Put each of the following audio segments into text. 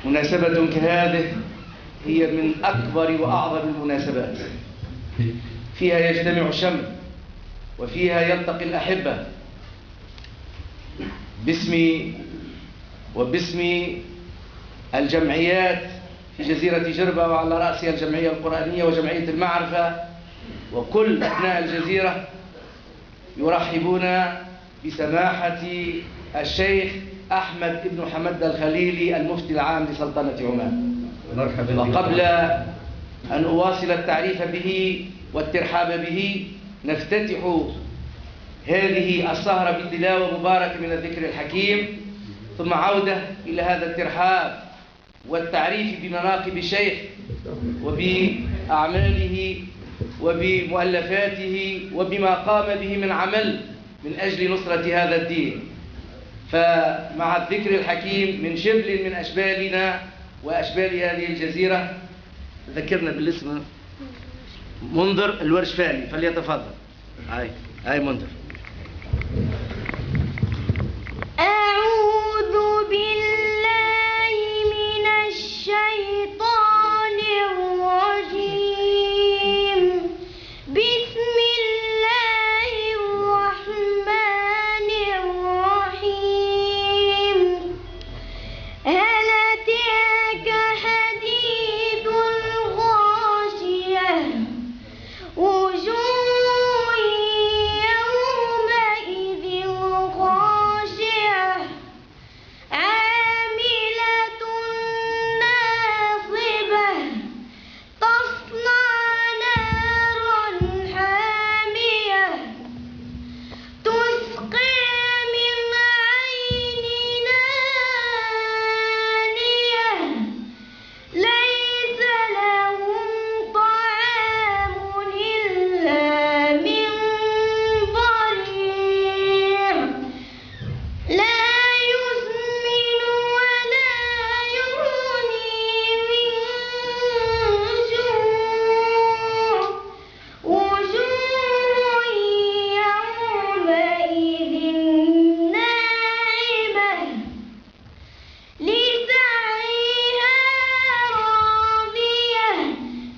مناسبة كهذه هي من أكبر وأعظم المناسبات، فيها يجتمع الشمل وفيها يلتقي الأحبة باسمي وباسم الجمعيات في جزيرة جربة، وعلى رأسها الجمعية القرآنية وجمعية المعرفة، وكل أبناء الجزيرة يرحبون بسماحة الشيخ أحمد بن حمد الخليلي المفتي العام لسلطنة عمان. وقبل أن أواصل التعريف به والترحاب به، نفتتح هذه السهرة بتلاوة مباركة من الذكر الحكيم، ثم عودة إلى هذا الترحاب والتعريف بمناقب الشيخ وبأعماله وبمؤلفاته وبما قام به من عمل من أجل نصرة هذا الدين. فمع الذكر الحكيم من شبل من أشبالنا وأشبال هذه الجزيرة، ذكرنا بالاسم منذر الورشفاني، فليتفضل. هاي منذر. أعوذ بالله من الشيطان الرجيم. بسم الله الرحمن الرحيم. هل أتاك حديث الغاشية؟ وجوه يومئذ خاشعة عاملة ناصبة تصلى نارا حامية تسقى من عين آنية ليس لهم طعام إلا من ضريع لا يسمن ولا يغني من جوع. وجوه يومئذ ناعمة لسعيها راضية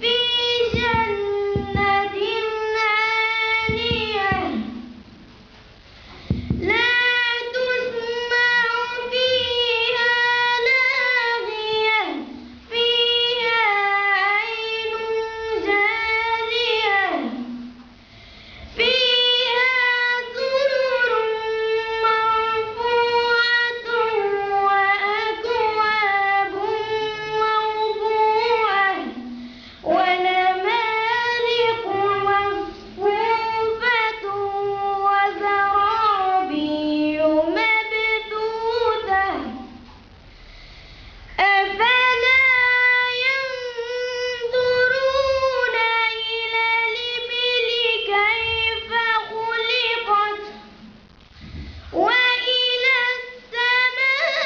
في جنة عالية لا تسمع فيها لاغية فيها عين جارية فيها سرر مرفوعة وأكواب موضوعة ونمارق مصفوفة وزرابي مبثوثة. أفلا ينظرون إلى الإبل كيف خلقت وإلى السماء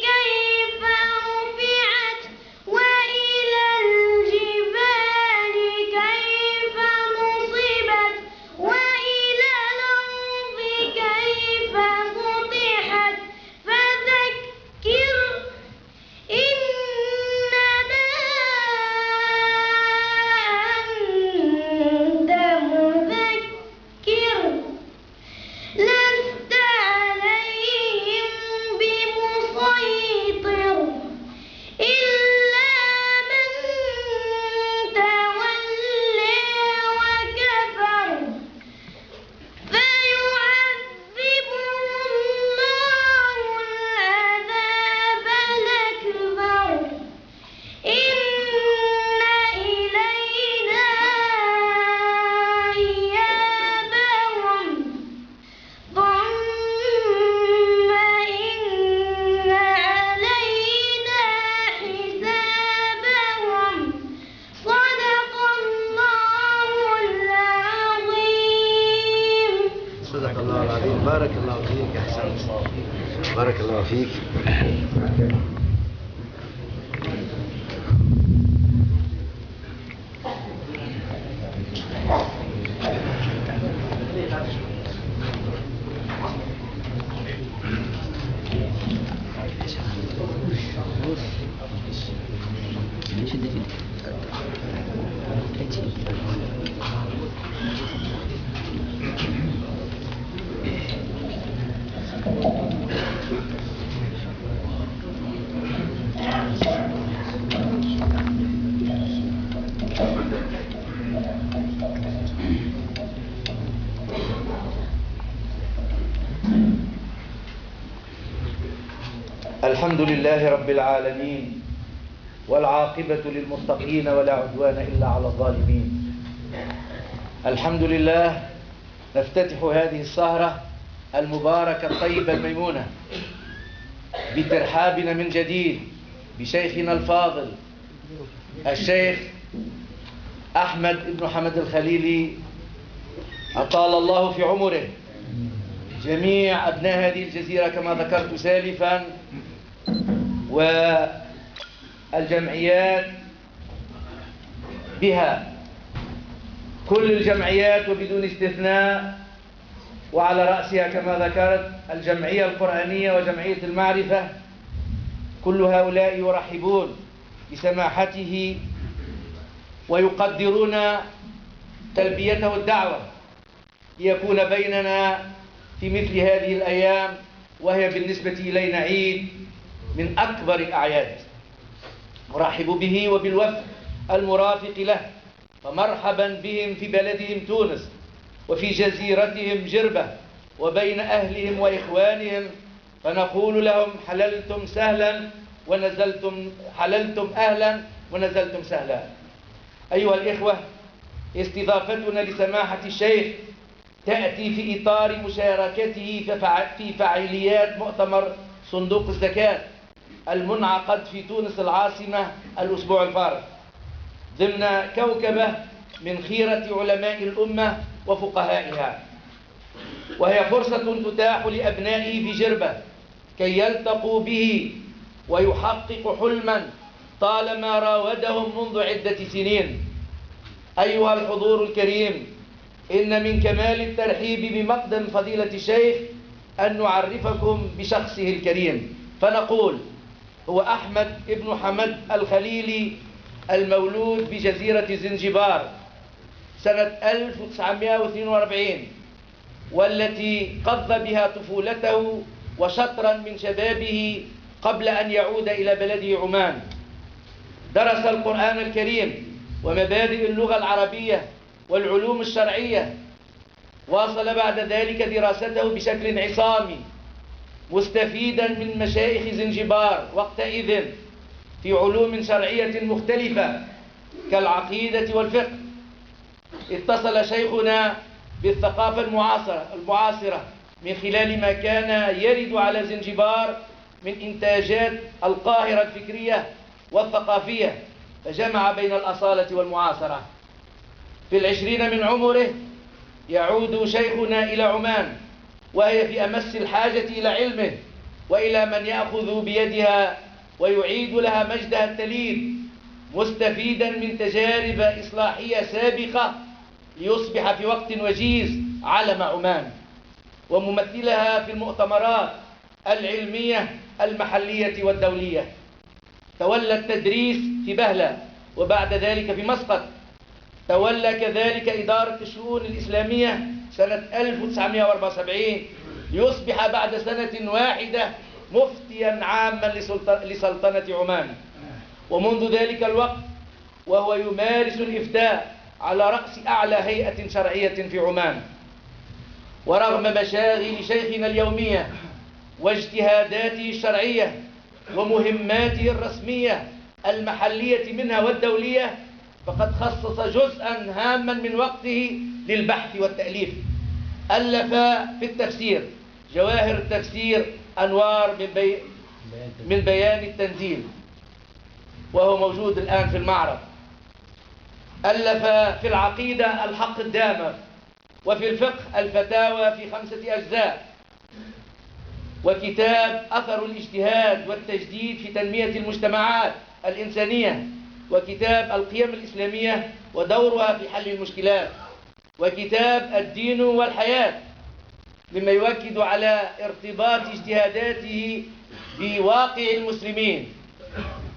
كيف رفعت وإلى الجبال كيف نصبت وإلى الأرض كيف سطحت. فذكر إنما أنت مذكر لست عليهم بمسيطر إلا من تولى وكفر فيعذبه الله العذاب الأكبر. إن إلينا إيابهم ثم إن علينا حسابهم. صدق الله العظيم. صدق الله العظيم. بارك الله فيك. أحسنت. بارك الله فيك. الحمد لله رب العالمين، والعاقبة للمتقين ولا عدوان إلا على الظالمين. الحمد لله، نفتتح هذه السهرة المباركة الطيبة الميمونة بترحابنا من جديد بشيخنا الفاضل الشيخ أحمد بن حمد الخليلي، أطال الله في عمره، جميع أبناء هذه الجزيرة كما ذكرت سالفا، والجمعيات بها، كل الجمعيات وبدون استثناء، وعلى رأسها كما ذكرت الجمعية القرآنية وجمعية المعرفة، كل هؤلاء يرحبون بسماحته ويقدرون تلبيته الدعوة ليكون بيننا في مثل هذه الأيام، وهي بالنسبة إلينا عيد من أكبر الأعياد. نرحب به وبالوفد المرافق له، فمرحبا بهم في بلدهم تونس وفي جزيرتهم جربة وبين أهلهم وإخوانهم، فنقول لهم حللتم سهلا ونزلتم، حللتم أهلا ونزلتم سهلا. أيها الإخوة، استضافتنا لسماحة الشيخ تأتي في إطار مشاركته في فعاليات مؤتمر صندوق الزكاة المنعقد في تونس العاصمة الأسبوع الفارط، ضمن كوكبة من خيرة علماء الأمة وفقهائها، وهي فرصة تتاح لأبنائه في جربة كي يلتقوا به ويحققوا حلما طالما راودهم منذ عدة سنين. أيها الحضور الكريم، إن من كمال الترحيب بمقدم فضيلة الشيخ أن نعرفكم بشخصه الكريم، فنقول: هو أحمد ابن حمد الخليلي، المولود بجزيرة زنجبار سنة 1942، والتي قضى بها طفولته وشطرا من شبابه قبل أن يعود إلى بلده عمان. درس القرآن الكريم ومبادئ اللغة العربية والعلوم الشرعية، واصل بعد ذلك دراسته بشكل عصامي، مستفيدا من مشايخ زنجبار وقتئذ في علوم شرعية مختلفة كالعقيدة والفقه. اتصل شيخنا بالثقافة المعاصرة من خلال ما كان يرد على زنجبار من إنتاجات القاهرة الفكرية والثقافية، فجمع بين الأصالة والمعاصرة. في 20 من عمره يعود شيخنا إلى عمان، وهي في أمس الحاجة إلى علمه وإلى من يأخذ بيدها ويعيد لها مجدها التليد، مستفيدا من تجارب إصلاحية سابقة ليصبح في وقت وجيز علم عمان وممثلها في المؤتمرات العلمية المحلية والدولية. تولى التدريس في بهلة وبعد ذلك في مسقط. تولى كذلك إدارة الشؤون الإسلامية سنة 1974 ليصبح بعد سنة واحدة مفتيا عاما لسلطنة عمان. ومنذ ذلك الوقت وهو يمارس الإفتاء على رأس أعلى هيئة شرعية في عمان. ورغم مشاغل شيخنا اليومية واجتهاداته الشرعية ومهماته الرسمية المحلية منها والدولية، فقد خصص جزءا هاما من وقته للبحث والتأليف. ألف في التفسير جواهر التفسير أنوار من بيان التنزيل، وهو موجود الآن في المعرض. ألف في العقيدة الحق الدامر، وفي الفقه الفتاوى في 5 أجزاء، وكتاب أثر الاجتهاد والتجديد في تنمية المجتمعات الإنسانية، وكتاب القيم الإسلامية ودورها في حل المشكلات، وكتاب الدين والحياة، مما يؤكد على ارتباط اجتهاداته بواقع المسلمين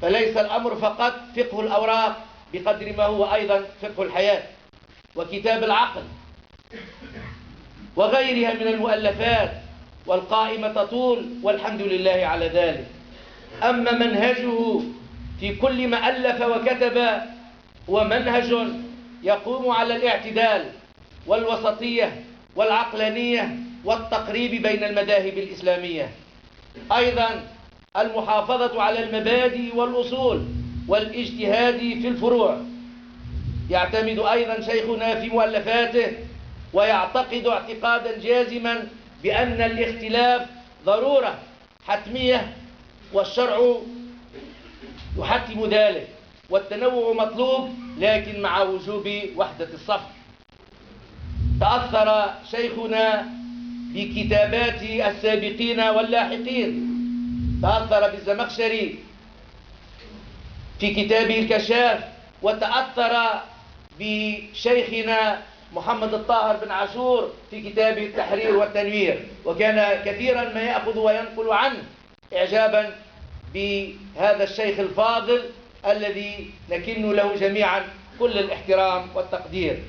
فليس الأمر فقط فقه الأوراق بقدر ما هو أيضا فقه الحياة وكتاب العقل وغيرها من المؤلفات، والقائمة تطول والحمد لله على ذلك. أما منهجه في كل ما ألف وكتب هو منهج يقوم على الاعتدال والوسطية والعقلانية والتقريب بين المذاهب الإسلامية، أيضا المحافظة على المبادئ والأصول والاجتهاد في الفروع. يعتمد أيضا شيخنا في مؤلفاته ويعتقد اعتقادا جازما بأن الاختلاف ضرورة حتمية والشرع يحتم ذلك، والتنوع مطلوب لكن مع وجوب وحدة الصف. تأثر شيخنا بكتابات السابقين واللاحقين، تأثر بالزمخشري في كتابه الكشاف، وتأثر بشيخنا محمد الطاهر بن عاشور في كتابه التحرير والتنوير، وكان كثيرا ما يأخذ وينقل عنه إعجابا بهذا الشيخ الفاضل الذي نكن له جميعا كل الاحترام والتقدير.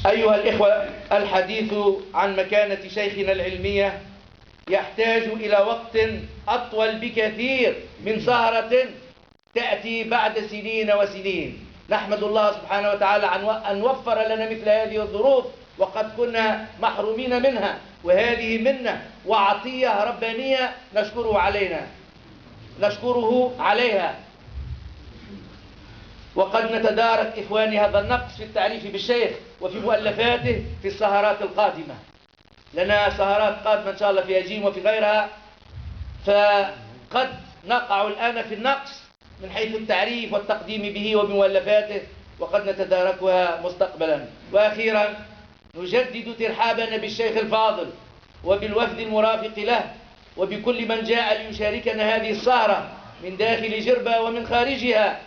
أيها الإخوة، الحديث عن مكانة شيخنا العلمية يحتاج إلى وقت أطول بكثير من سهرة تأتي بعد سنين وسنين. نحمد الله سبحانه وتعالى أن وفر لنا مثل هذه الظروف، وقد كنا محرومين منها، وهذه منة وعطية ربانية نشكره عليها. وقد نتدارك إخواني هذا النقص في التعريف بالشيخ وفي مؤلفاته في السهرات القادمة. لنا سهرات قادمة إن شاء الله في أجيم وفي غيرها، فقد نقع الآن في النقص من حيث التعريف والتقديم به وبمؤلفاته، وقد نتداركها مستقبلا. وأخيرا نجدد ترحابنا بالشيخ الفاضل وبالوفد المرافق له وبكل من جاء ليشاركنا هذه السهرة من داخل جربة ومن خارجها.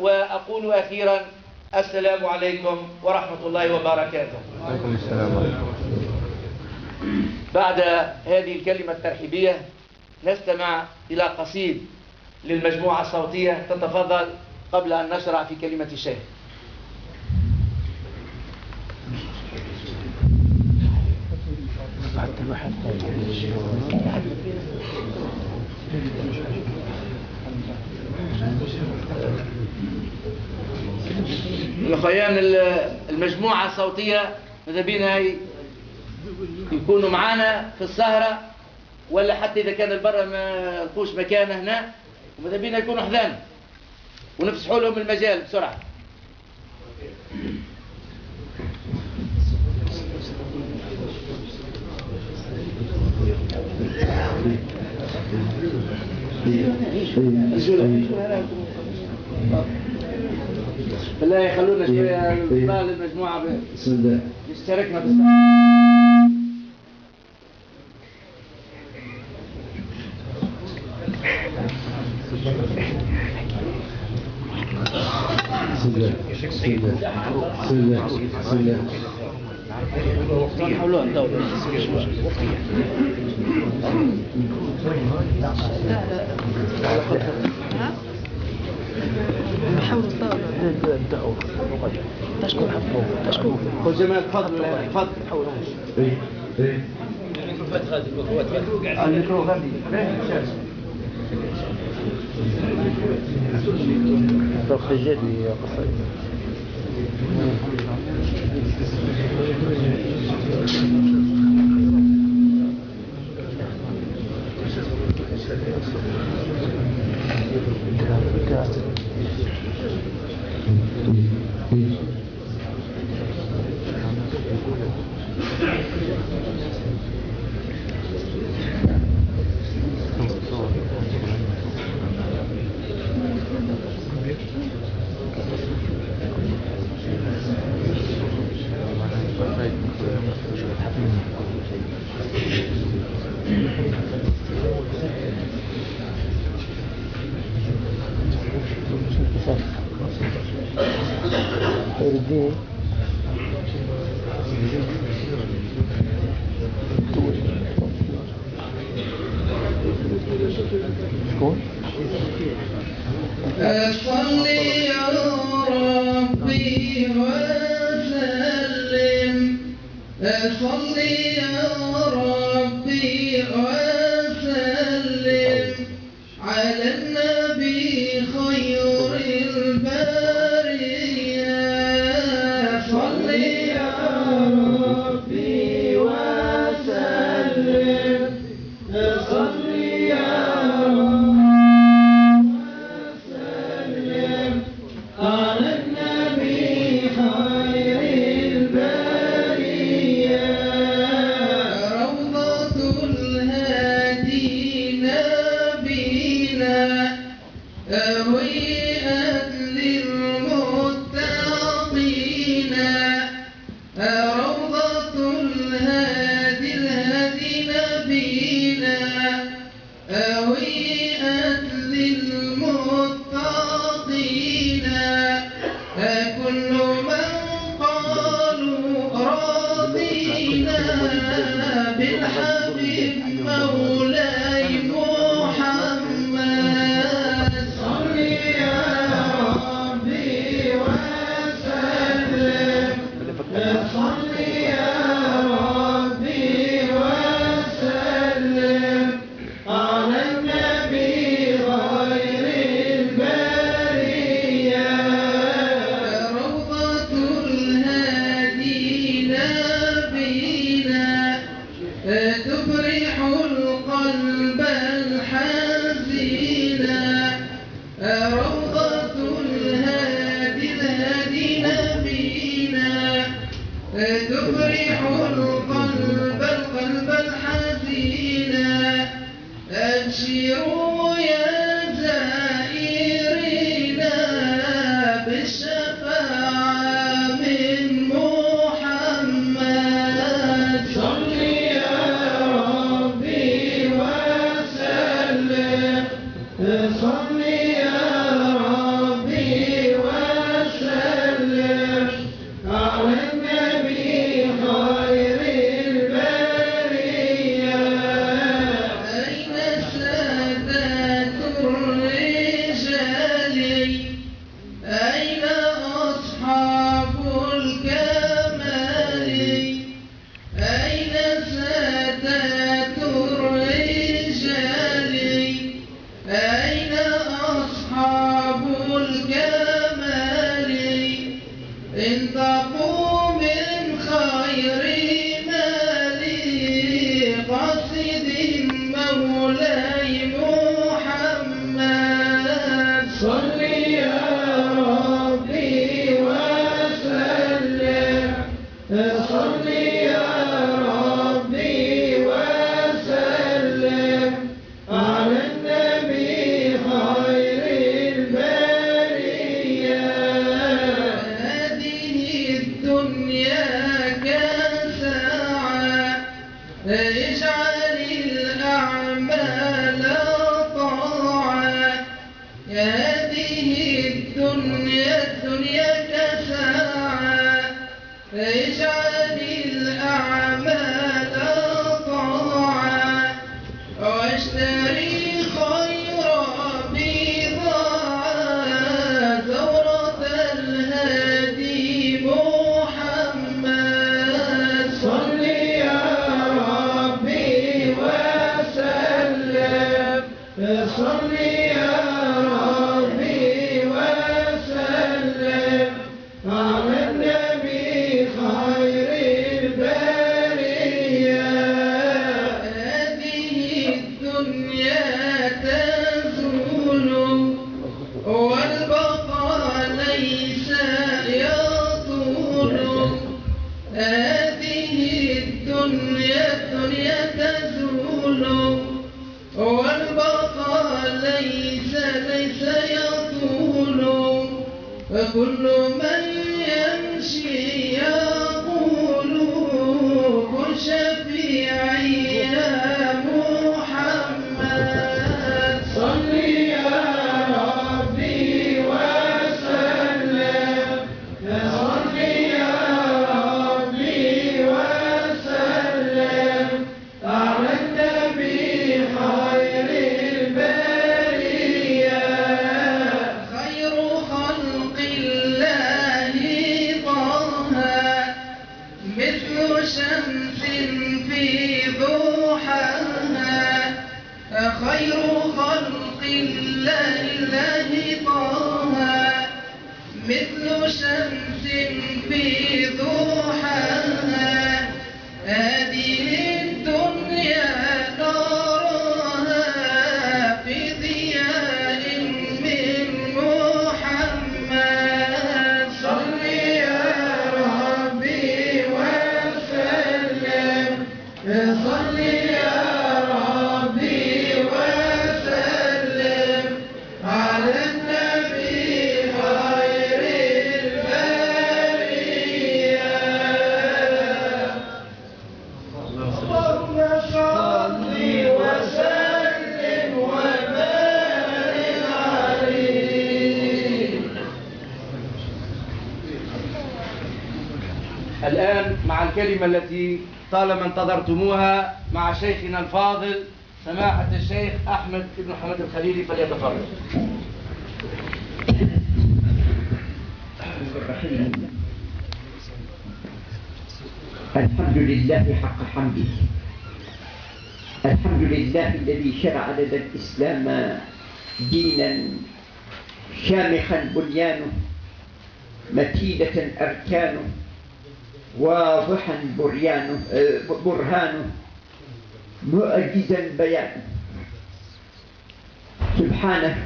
وأقول أخيرا السلام عليكم ورحمة الله وبركاته. وعليكم السلام ورحمة الله. بعد هذه الكلمة الترحيبية نستمع إلى قصيد للمجموعة الصوتية تتفضل قبل أن نشرع في كلمة الشيخ. الأخوان المجموعة الصوتية ماذا بينا يكونوا معانا في السهرة، ولا حتى إذا كان البرة ما لقوش مكان هنا، وماذا بينا يكونوا حذان ونفسحوا لهم المجال بسرعة. بالله يخلونا شوية المجموعة اشتركنا في السهرة. خذ جمال تفضل الميكرو غادي الخجالي قصير. صل يا ربي وسلم صل يا ربي وسلم على النبي خير البرية صل يا ربي وسلم صل يا على النبي خير البرية روضة الهادي نبينا هويئت للمتقين روضة الهادي نبينا هويئت للمتقين كل من قالوا راضينا بالحبيب مولاي محمد صل يا ربي وسلم صل يا ربي وسلم على النبي غير البرية روضة الهادي نبينا تفرح القلب الحزين روضة الهادي نبينا تفرح القلب الحزين أبشروا يا زائرين بالشفاعة من محمد صل يا ربي وسلم صل يا ربي وسلم على النبي خير البرية أين سادات الرجال أين أصحاب الكمال أين سادات الرجال أين أصحاب الكمال انتقوا من خير مالي قصد مولاي محمد صل يا ربي وسلم صل يا ربي وسلم على النبي خير البرية هذه الدنيا كساعة اجعل الأعمال طاعة هذه الدنيا كساعة اجعل الأعمال طاعة واشتري خير بضاعة ثورة الهادي محمد صل يا ربي وسلم صل يا ربي وسلم على النبي خير البرية هذه الدنيا تزول والبقاء ليس يطول هذه الدنيا تزول والبقاء ليس يطول فكل من يمشي يقول كن شفيعي يا محمد صل يا ربي وسلم صل يا ربي وسلم على النبي خير البرية مثل شمس في ضحاها هذه الدنيا نراها في ضياء من محمد صل يا ربي وسلم صل يا ربي وسلم على النبي خير البرية اللهم صل وسلم وبارك عليه. الآن مع الكلمة التي طالما انتظرتموها مع شيخنا الفاضل سماحة الشيخ أحمد بن محمد الخليلي، فليتفضل. الحمد لله حق حمده. الحمد لله الذي شرع لنا الإسلام دينا شامخا بنيانه متينة أركانه واضحا برهانه معجزا بيانه. سبحانه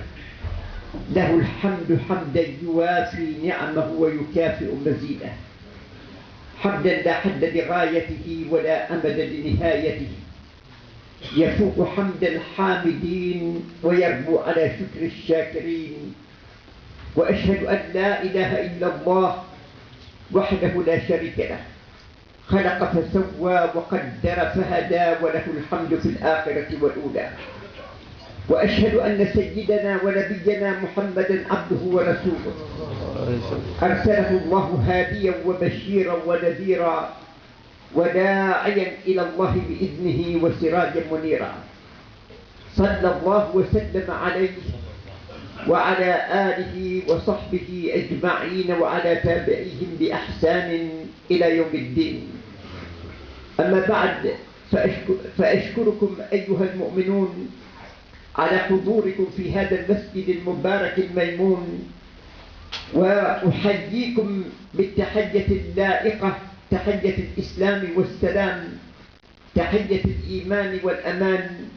له الحمد حمدا يوافي نعمه ويكافئ مزيده، حمدا لا حد لغايته ولا أمد لنهايته، يفوق حمد الحامدين ويربو على شكر الشاكرين. وأشهد أن لا إله إلا الله وحده لا شريك له، خلق فسوى وقدر فهدى وله الحمد في الآخرة والأولى. وأشهد أن سيدنا ونبينا محمدا عبده ورسوله، أرسله الله هاديا وبشيرا ونذيرا وداعيا إلى الله بإذنه وسراجا منيرا. صلى الله وسلم عليه وعلى آله وصحبه أجمعين وعلى تابعيهم بإحسان إلى يوم الدين. أما بعد، فأشكركم أيها المؤمنون على حضوركم في هذا المسجد المبارك الميمون، وأحييكم بالتحية اللائقة، تحية الإسلام والسلام، تحية الإيمان والأمان.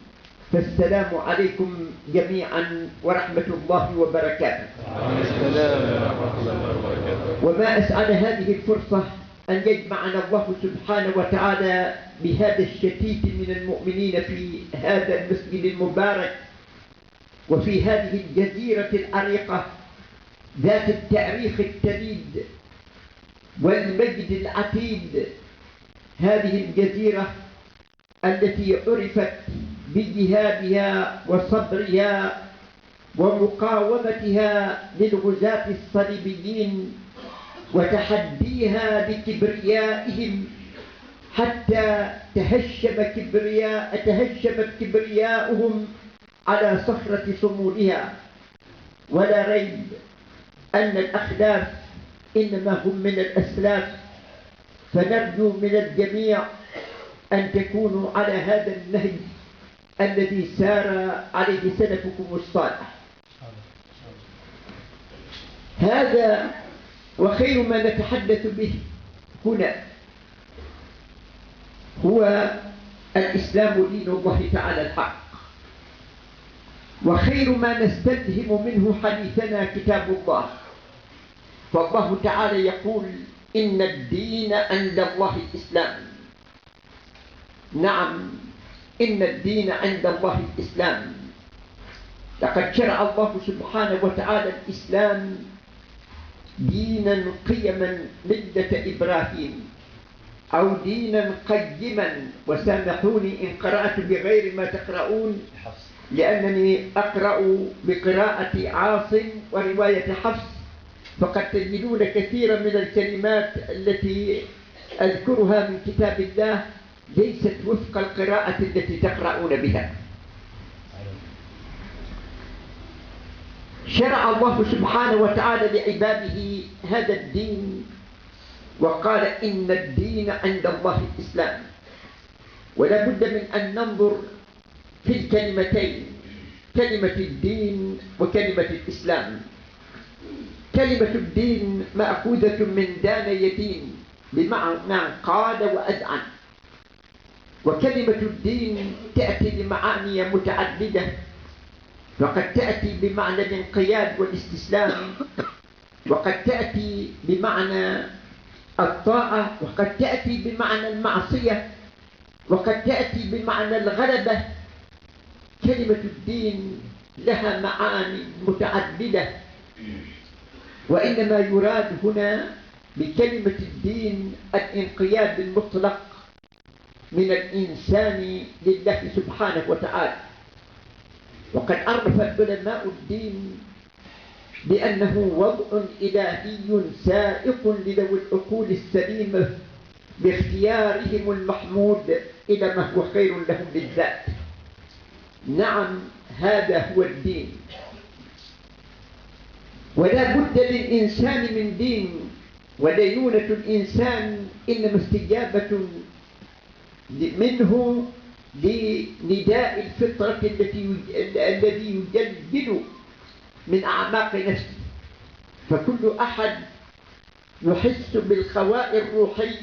فالسلام عليكم جميعا ورحمة الله وبركاته. وما أسعد هذه الفرصة أن يجمعنا الله سبحانه وتعالى بهذا الشتيت من المؤمنين في هذا المسجد المبارك وفي هذه الجزيرة العريقة ذات التاريخ التليد والمجد العتيد. هذه الجزيرة التي عرفت بجهادها وصبرها ومقاومتها للغزاة الصليبيين وتحديها بكبريائهم حتى تهشمت كبرياؤهم على صخرة صمودها. ولا ريب أن الأخلاف إنما هم من الأسلاف، فنرجو من الجميع أن تكونوا على هذا النهج الذي سار عليه سلفكم الصالح. هذا وخير ما نتحدث به هنا هو الإسلام دين الله تعالى الحق، وخير ما نستلهم منه حديثنا كتاب الله. فالله تعالى يقول: إن الدين عند الله الإسلام. نعم، إن الدين عند الله الإسلام. لقد شرع الله سبحانه وتعالى الإسلام دينا قيما ملة إبراهيم، أو دينا قيما. وسامحوني إن قرأت بغير ما تقرؤون، لأنني أقرأ بقراءة عاصم ورواية حفص، فقد تجدون كثيرا من الكلمات التي أذكرها من كتاب الله ليست وفق القراءة التي تقرؤون بها. شرع الله سبحانه وتعالى لعباده هذا الدين وقال: إن الدين عند الله الإسلام. ولا بد من أن ننظر في الكلمتين، كلمة الدين وكلمة الإسلام. كلمة الدين مأخوذة من دان يدين بمعنى قاد وأذعن، وكلمة الدين تأتي بمعاني متعددة، فقد تأتي بمعنى الانقياد والاستسلام، وقد تأتي بمعنى الطاعة، وقد تأتي بمعنى المعصية، وقد تأتي بمعنى الغلبة. كلمة الدين لها معاني متعددة، وإنما يراد هنا بكلمة الدين الانقياد المطلق من الإنسان لله سبحانه وتعالى. وقد عرف العلماء الدين بأنه وضع إلهي سائق لذوي العقول السليمة باختيارهم المحمود إلى ما هو خير لهم بالذات. نعم، هذا هو الدين، ولا بد للإنسان من دين، ودينونة الإنسان إنما استجابة منه لنداء الفطرة الذي يجلد من أعماق نفسه. فكل أحد يحس بالخواء الروحي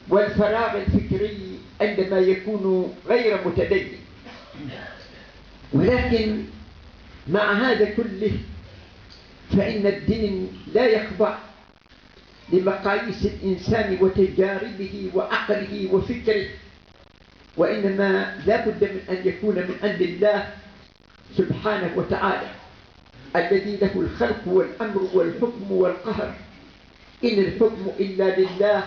والفراغ الفكري عندما يكون غير متدين، ولكن مع هذا كله فإن الدين لا يخضع لمقاييس الإنسان وتجاربه وعقله وفكره، وإنما لا بد من أن يكون من عند الله سبحانه وتعالى الذي له الخلق والأمر والحكم والقهر. إن الحكم إلا لله،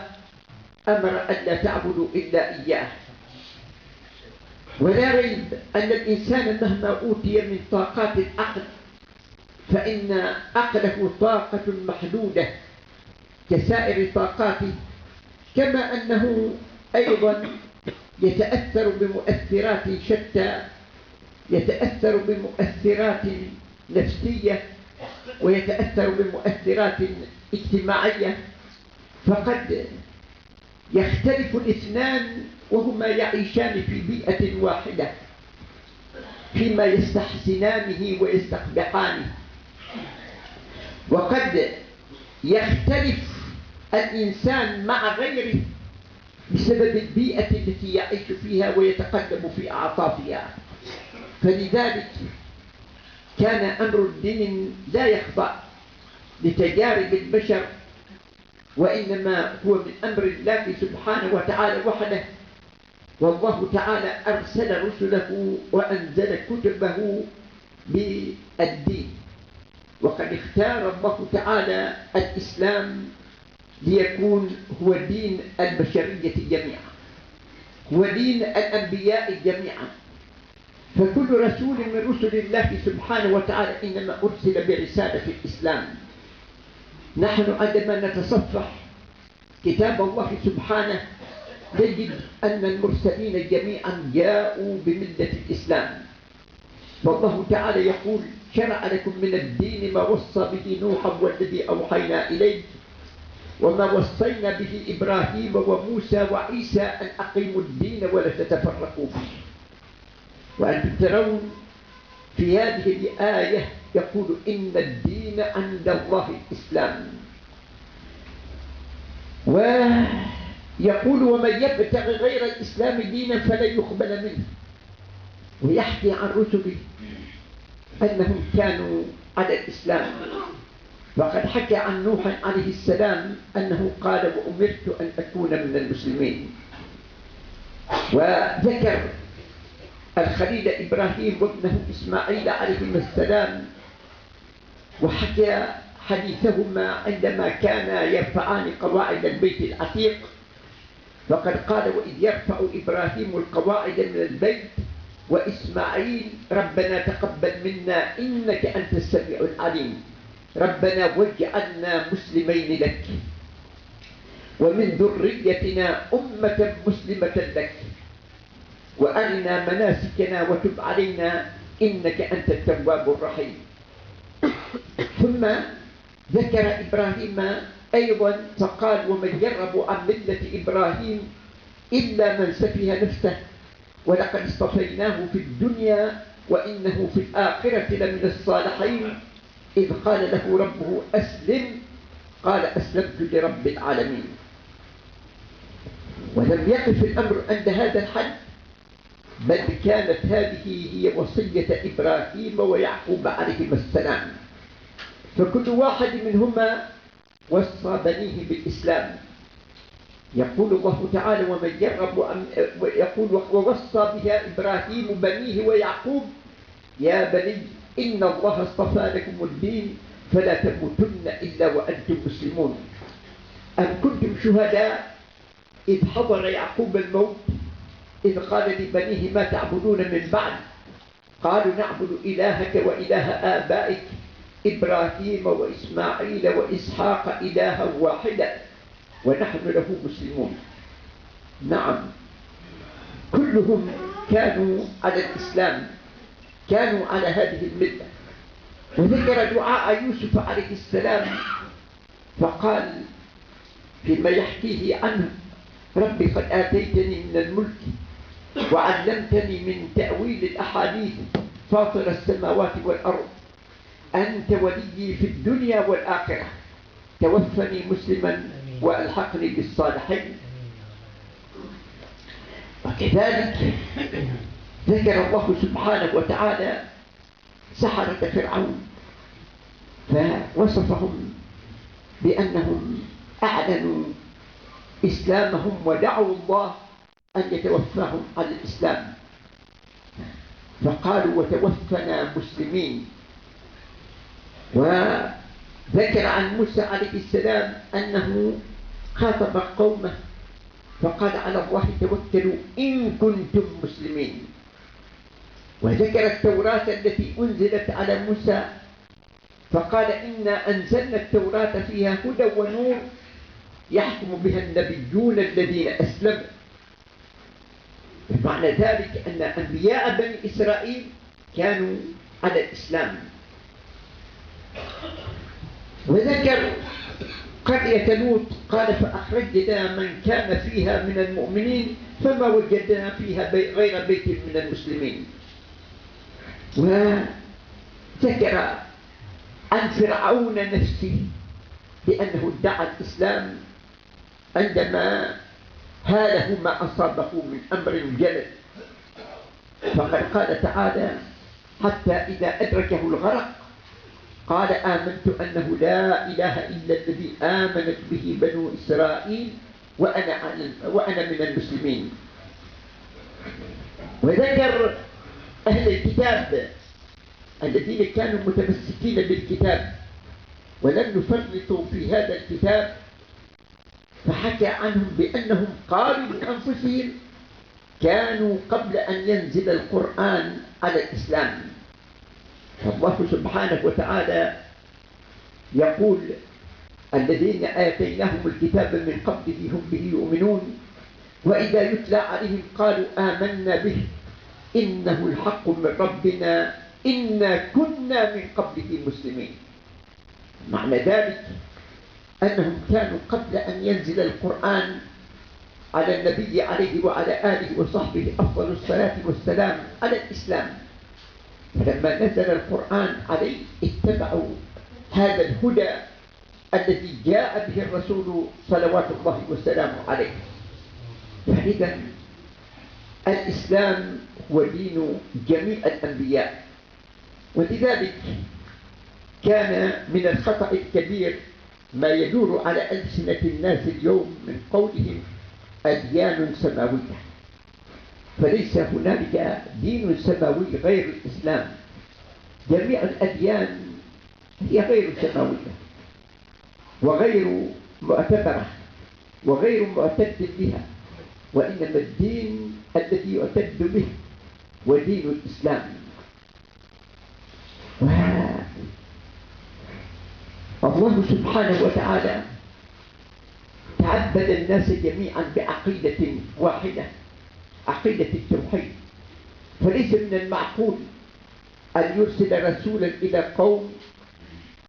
أمر أن لا تعبدوا إلا إياه. ولا ريب أن الإنسان مهما أوتي من طاقات العقل فإن عقله طاقة محدودة كسائر طاقاته، كما أنه أيضا يتأثر بمؤثرات شتى، يتأثر بمؤثرات نفسية ويتأثر بمؤثرات اجتماعية. فقد يختلف الاثنان وهما يعيشان في بيئة واحدة فيما يستحسنانه ويستقبحانه، وقد يختلف الإنسان مع غيره بسبب البيئة التي يعيش فيها ويتقدم في أعطافها. فلذلك كان أمر الدين لا يخضع لتجارب البشر، وإنما هو من أمر الله سبحانه وتعالى وحده. والله تعالى أرسل رسله وأنزل كتبه بالدين، وقد اختار الله تعالى الإسلام ليكون هو دين البشرية جميعا، هو دين الأنبياء جميعا. فكل رسول من رسل الله سبحانه وتعالى إنما أرسل برسالة الإسلام. نحن عندما نتصفح كتاب الله سبحانه نجد أن المرسلين جميعا جاءوا بملة الإسلام. والله تعالى يقول: شرع لكم من الدين ما وصى به نوحا والذي أوحينا إليه وما وصينا به إبراهيم وموسى وعيسى أن أقيموا الدين ولا تتفرقوا فيه. وأنتم ترون في هذه الآية يقول: إن الدين عند الله الإسلام، ويقول: ومن يبتغي غير الإسلام دينا فلن يقبل منه. ويحكي عن رسله أنهم كانوا على الإسلام، وقد حكى عن نوح عليه السلام أنه قال: وأمرت أن أكون من المسلمين. وذكر الخليل إبراهيم وابنه إسماعيل عليهما السلام، وحكى حديثهما عندما كانا يرفعان قواعد البيت العتيق، فقد قال: وإذ يرفع إبراهيم القواعد من البيت وإسماعيل ربنا تقبل منا إنك أنت السميع العليم ربنا واجعلنا مسلمين لك ومن ذريتنا أمة مسلمة لك وأرنا مناسكنا وتب علينا إنك أنت التواب الرحيم. ثم ذكر إبراهيم أيضا فقال: ومن يرغب عن ملة إبراهيم إلا من سفه نفسه ولقد اصطفيناه في الدنيا وإنه في الآخرة لمن الصالحين إذ قال له ربه أسلم قال أسلمت لرب العالمين. ولم يقف الأمر عند هذا الحد، بل كانت هذه هي وصية إبراهيم ويعقوب عليهما السلام، فكل واحد منهما وصى بنيه بالإسلام. يقول الله تعالى ومن يرغب يقول ووصى بها إبراهيم بنيه ويعقوب يا بني إن الله اصطفى لكم الدين فلا تموتن إلا وأنتم مسلمون. أم كنتم شهداء إذ حضر يعقوب الموت إذ قال لبنيه ما تعبدون من بعد؟ قالوا نعبد إلهك وإله آبائك إبراهيم وإسماعيل وإسحاق إلها واحدا ونحن له مسلمون. نعم، كلهم كانوا على الإسلام، كانوا على هذه الملة. وذكر دعاء يوسف عليه السلام فقال فيما يحكيه عنه ربي قد آتيتني من الملك وعلمتني من تأويل الأحاديث فاطر السماوات والأرض أنت وليي في الدنيا والآخرة توفني مسلما وألحقني بالصالحين. وكذلك ذكر الله سبحانه وتعالى سحرة فرعون فوصفهم بأنهم أعلنوا إسلامهم ودعوا الله أن يتوفاهم على الإسلام، فقالوا وتوفنا مسلمين. وذكر عن موسى عليه السلام أنه خاطب قومه فقال على الله توكلوا إن كنتم مسلمين. وذكر التوراة التي أنزلت على موسى فقال إنا أنزلنا التوراة فيها هدى ونور يحكم بها النبيون الذين أسلموا. معنى ذلك أن أنبياء بني إسرائيل كانوا على الإسلام. وذكر قرية لوط قال فأخرجنا من كان فيها من المؤمنين فما وجدنا فيها غير بيت من المسلمين. وذكر عن فرعون نفسه بأنه ادعى الإسلام عندما هاله ما أصابه من أمر جلل، فقد قال تعالى حتى إذا أدركه الغرق قال آمنت أنه لا إله إلا الذي آمنت به بنو إسرائيل وأنا من المسلمين. وذكر أهل الكتاب الذين كانوا متمسكين بالكتاب ولم يفرطوا في هذا الكتاب، فحكى عنهم بأنهم قالوا لأنفسهم كانوا قبل أن ينزل القرآن على الإسلام. فالله سبحانه وتعالى يقول الذين آتيناهم الكتاب من قبله هم به يؤمنون وإذا يتلى عليهم قالوا آمنا به إنه الحق من ربنا إنا كنا من قبله مسلمين. معنى ذلك أنهم كانوا قبل أن ينزل القرآن على النبي عليه وعلى آله وصحبه أفضل الصلاة والسلام على الإسلام، فلما نزل القرآن عليه اتبعوا هذا الهدى الذي جاء به الرسول صلوات الله وسلامه عليه. فإذا الإسلام هو دين جميع الأنبياء. ولذلك كان من الخطأ الكبير ما يدور على ألسنة الناس اليوم من قولهم أديان سماوية، فليس هنالك دين سماوي غير الإسلام. جميع الأديان هي غير سماوية وغير معتبرة وغير معتد بها، وإنما الدين الذي يعتد به ودين الإسلام. الله سبحانه وتعالى تعبد الناس جميعا بعقيدة واحدة، عقيدة التوحيد. فليس من المعقول أن يرسل رسولا إلى قوم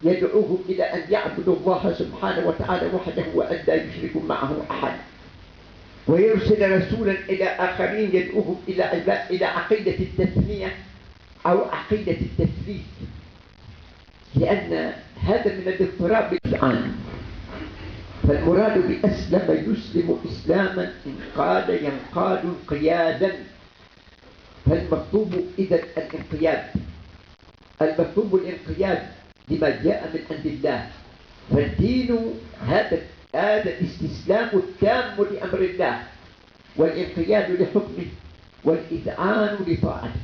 يدعوهم إلى أن يعبدوا الله سبحانه وتعالى وحده وأن لا يشركوا معه أحد، ويرسل رسولا إلى آخرين يدعوهم إلى عقيدة التثنية أو عقيدة التثليث. لأن هذا من الاضطراب الآن. فالمراد بأسلم يسلم إسلاما انقاد ينقاد انقيادا. فالمطلوب إذا الانقياد، المطلوب الانقياد لما جاء من عند الله. فالدين هذا الاستسلام التام لأمر الله، والانقياد لحكمه، والإذعان لطاعته.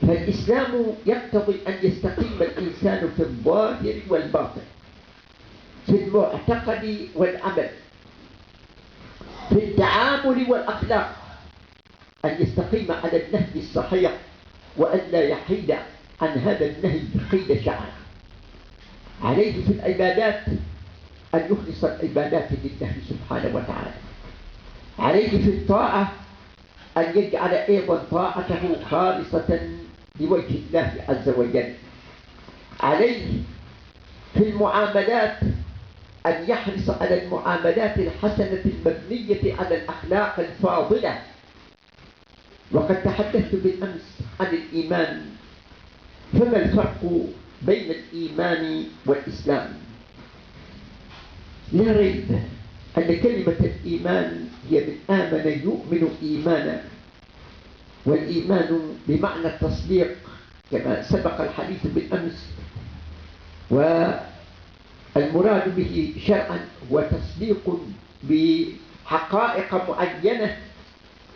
فالإسلام يقتضي أن يستقيم الإنسان في الظاهر والباطن، في المعتقد والعمل، في التعامل والأخلاق، أن يستقيم على النهج الصحيح وأن لا يحيد عن هذا النهج قيد شعر. عليه في العبادات أن يخلص العبادات لله سبحانه وتعالى. عليه في الطاعة أن يجعل أيضا طاعته خالصة لوجه الله عز وجل. عليه في المعاملات أن يحرص على المعاملات الحسنة المبنية على الأخلاق الفاضلة. وقد تحدثت بالأمس عن الإيمان، فما الفرق بين الإيمان والإسلام؟ لا ريب أن كلمة الإيمان هي من آمن يؤمن إيمانا، والإيمان بمعنى التصديق كما سبق الحديث بالأمس. والمراد به شرعا هو تصديق بحقائق معينة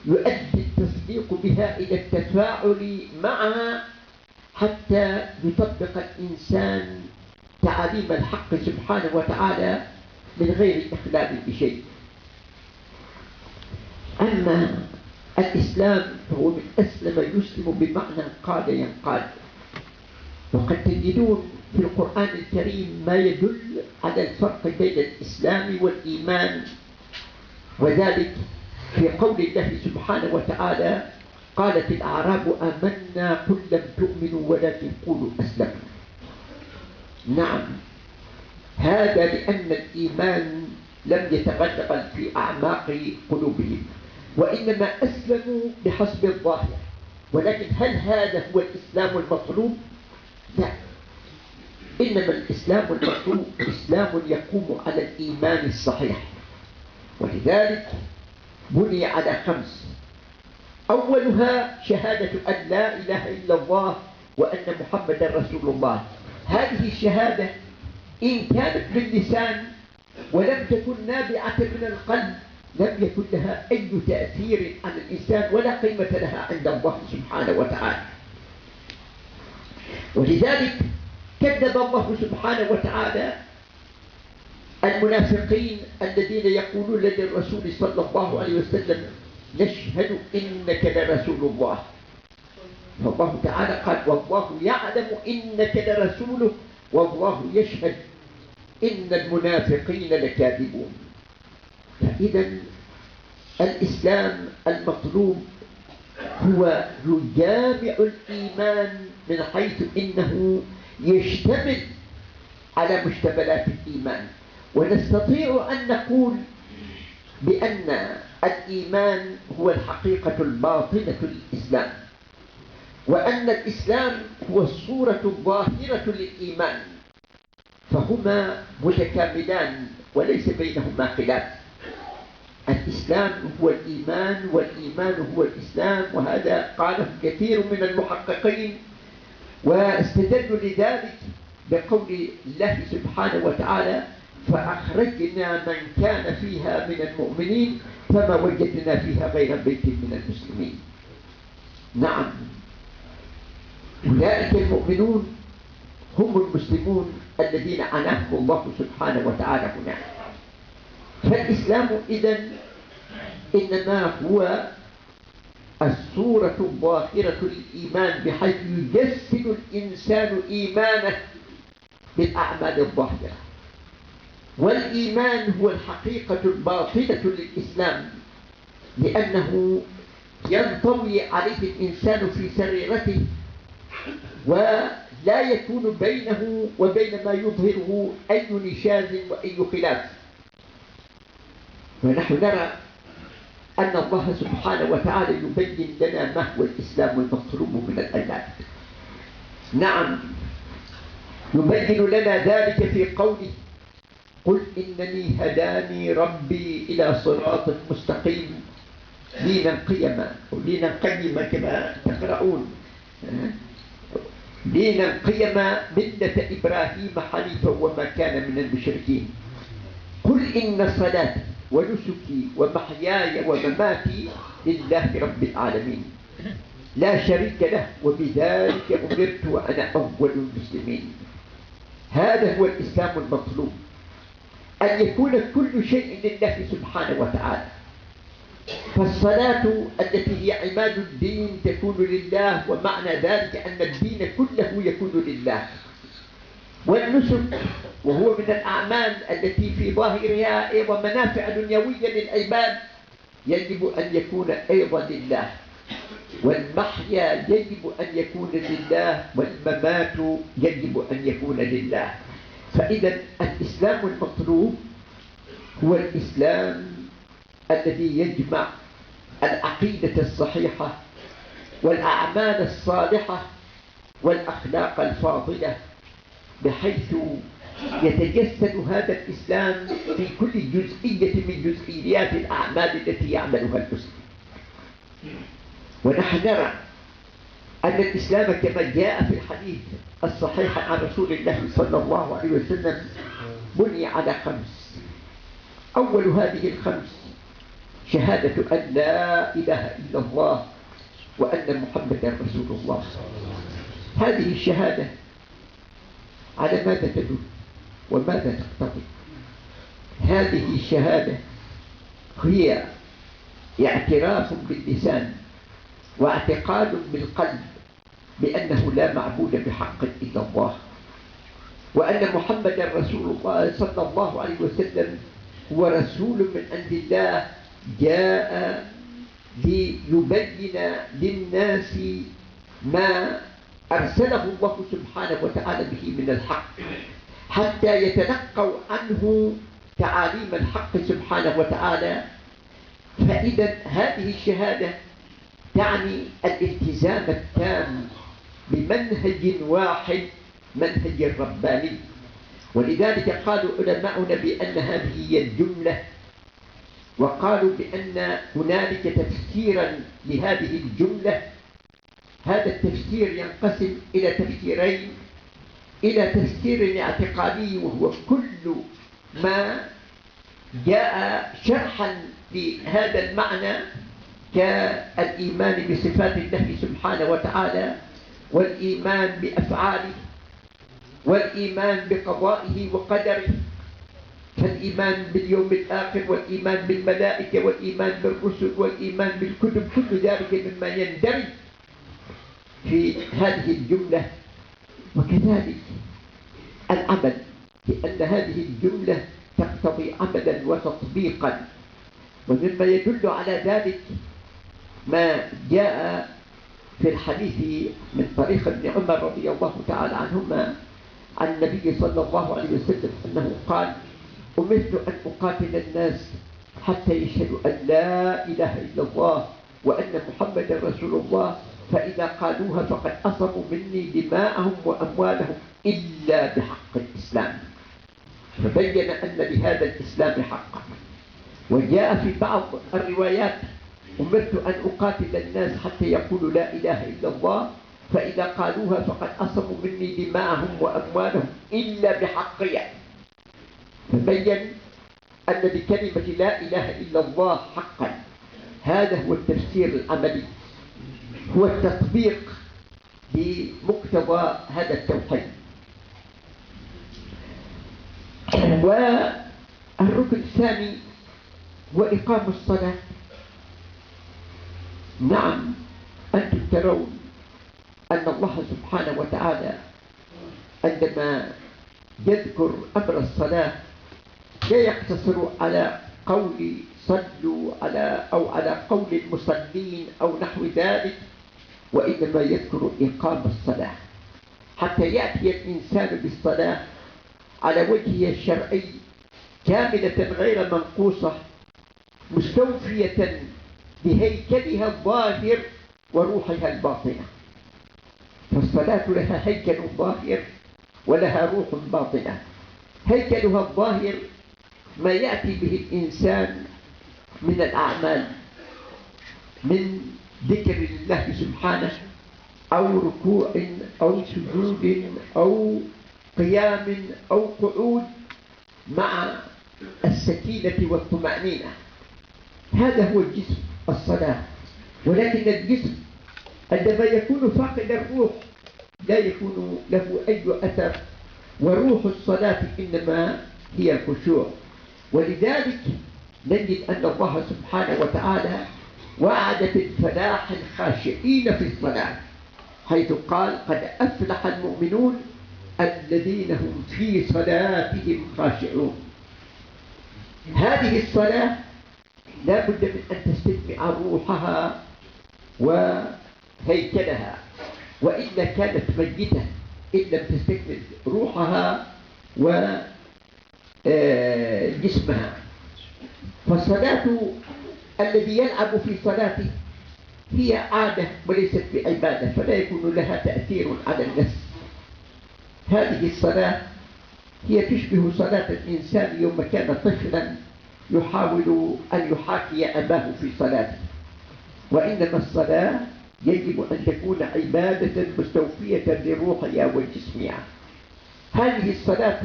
يؤدي التصديق بها إلى التفاعل معها حتى يطبق الإنسان تعاليم الحق سبحانه وتعالى من غير إخلال بشيء. أما الإسلام فهو من أسلم يسلم بمعنى قاد ينقاد. وقد تجدون في القرآن الكريم ما يدل على الفرق بين الإسلام والإيمان، وذلك في قول الله سبحانه وتعالى: قالت الأعراب آمنا قل لم تؤمنوا ولكن قولوا أسلمنا. نعم، هذا لأن الإيمان لم يتغلغل في أعماق قلوبهم، وإنما أسلموا بحسب الظاهر. ولكن هل هذا هو الإسلام المطلوب؟ لا، إنما الإسلام المطلوب إسلام يقوم على الإيمان الصحيح، ولذلك بني على 5. أولها شهادة أن لا إله إلا الله وأن محمدا رسول الله. هذه الشهادة إن كانت باللسان ولم تكن نابعة من القلب لم يكن لها أي تأثير على الإنسان ولا قيمة لها عند الله سبحانه وتعالى. ولذلك كذب الله سبحانه وتعالى المنافقين الذين يقولون للرسول صلى الله عليه وسلم: نشهد إنك لرسول الله. فالله تعالى قال: والله يعلم إنك لرسوله والله يشهد إن المنافقين لكاذبون. فإذا الإسلام المطلوب هو يجامع الإيمان من حيث إنه يشتمل على مشتملات الإيمان. ونستطيع أن نقول بأن الإيمان هو الحقيقة الباطنة للإسلام، وأن الإسلام هو الصورة الظاهرة للإيمان، فهما متكاملان وليس بينهما خلاف. الإسلام هو الإيمان والإيمان هو الإسلام، وهذا قاله كثير من المحققين، واستدلوا لذلك بقول الله سبحانه وتعالى: فأخرجنا من كان فيها من المؤمنين فما وجدنا فيها غير بيت من المسلمين. نعم، أولئك المؤمنون هم المسلمون الذين عناهم الله سبحانه وتعالى هنا. فالإسلام إذن إنما هو الصورة الظاهرة للإيمان، بحيث يجسد الإنسان إيمانه بالأعمال الظاهرة. والإيمان هو الحقيقة الباطنة للإسلام، لأنه ينطوي عليه الإنسان في سريرته ولا يكون بينه وبين ما يظهره أي نشاز وأي خلاف. ونحن نرى أن الله سبحانه وتعالى يبين لنا ما هو الإسلام المطلوب من العباد. نعم، يبين لنا ذلك في قوله قل إنني هداني ربي إلى صراط مستقيم دينا قيما ودينا قيما كما تقرؤون دينا قيما ملة إبراهيم حنيفا وما كان من المشركين قل إن صلاتي ونسكي ومحياي ومماتي لله رب العالمين لا شريك له وبذلك أمرت وأنا أول المسلمين. هذا هو الإسلام المطلوب، أن يكون كل شيء لله سبحانه وتعالى. فالصلاة التي هي عماد الدين تكون لله، ومعنى ذلك أن الدين كله يكون لله. والنسك وهو من الأعمال التي في ظاهرها أيضا منافع دنيوية للعباد يجب أن يكون أيضا لله. والمحيا يجب أن يكون لله، والممات يجب أن يكون لله. فإذا الإسلام المطلوب هو الإسلام الذي يجمع العقيدة الصحيحة والأعمال الصالحة والأخلاق الفاضلة، بحيث يتجسد هذا الإسلام في كل جزئية من جزئيات الأعمال التي يعملها المسلم. ونحن نرى أن الإسلام كما جاء في الحديث الصحيح عن رسول الله صلى الله عليه وسلم بني على 5. أول هذه ال5 شهادة أن لا إله إلا الله وأن محمدا رسول الله. هذه الشهادة على ماذا تدل وماذا تقتضي؟ هذه الشهادة هي اعتراف باللسان واعتقاد بالقلب بأنه لا معبود بحق إلا الله، وأن محمدا رسول الله صلى الله عليه وسلم هو رسول من عند الله جاء ليبين للناس ما أرسله الله سبحانه وتعالى به من الحق، حتى يتلقوا عنه تعاليم الحق سبحانه وتعالى. فإذا هذه الشهادة تعني الالتزام التام بمنهج واحد، منهج رباني. ولذلك قالوا علماؤنا بأن هذه هي الجملة، وقالوا بأن هنالك تفسيرا لهذه الجملة. هذا التفسير ينقسم إلى تفسيرين: إلى تفسير اعتقادي وهو كل ما جاء شرحا لهذا المعنى كالإيمان بصفات الله سبحانه وتعالى، والإيمان بأفعاله، والإيمان بقضائه وقدره، فالإيمان باليوم الآخر، والإيمان بالملائكة، والإيمان بالرسل، والإيمان بالكتب، كل ذلك مما يندرج في هذه الجملة. وكذلك العمل، لأن هذه الجملة تقتضي عملا وتطبيقا. ومما يدل على ذلك ما جاء في الحديث من طريق ابن عمر رضي الله تعالى عنهما عن النبي صلى الله عليه وسلم أنه قال: أمرت أن أقاتل الناس حتى يشهدوا أن لا إله إلا الله وأن محمدا رسول الله، فإذا قالوها فقد أصبوا مني دماءهم وأموالهم إلا بحق الإسلام. فبين أن لهذا الإسلام حقا. وجاء في بعض الروايات: أمرت أن أقاتل الناس حتى يقولوا لا إله إلا الله، فإذا قالوها فقد أصبوا مني دماءهم وأموالهم إلا بحقها. فبين أن بكلمة لا إله إلا الله حقا. هذا هو التفسير العملي، هو التطبيق بمقتضى هذا التوحيد. والركن الثاني هو إقام الصلاة. نعم، أنتم ترون أن الله سبحانه وتعالى عندما يذكر أمر الصلاة لا يقتصر على قول صلوا على قول المصلين أو نحو ذلك، وإنما يذكر إقام الصلاة حتى يأتي الإنسان بالصلاة على وجهها الشرعي كاملة غير منقوصة، مستوفية بهيكلها الظاهر وروحها الباطنة. فالصلاة لها هيكل ظاهر ولها روح باطنة. هيكلها الظاهر ما يأتي به الإنسان من الأعمال، من ذكر الله سبحانه أو ركوع أو سجود أو قيام أو قعود مع السكينة والطمأنينة. هذا هو الجسم الصلاة. ولكن الجسم عندما يكون فاقد الروح لا يكون له أي أثر، وروح الصلاة إنما هي الخشوع. ولذلك نجد أن الله سبحانه وتعالى وعد بالفلاح الخاشعين في الصلاة، حيث قال: قد أفلح المؤمنون الذين هم في صلاتهم خاشعون. هذه الصلاة لا بد من أن تستجمع روحها وهيكلها، وإلا كانت ميتة إن لم تستكمل روحها وجسمها. فالصلاة الذي يلعب في صلاته هي عادة وليست بعبادة، فلا يكون لها تأثير على النفس. هذه الصلاة هي تشبه صلاة الإنسان يوم كان طفلا يحاول أن يحاكي أباه في صلاته. وإنما الصلاة يجب أن تكون عبادة مستوفية لروحها وجسمها. هذه الصلاة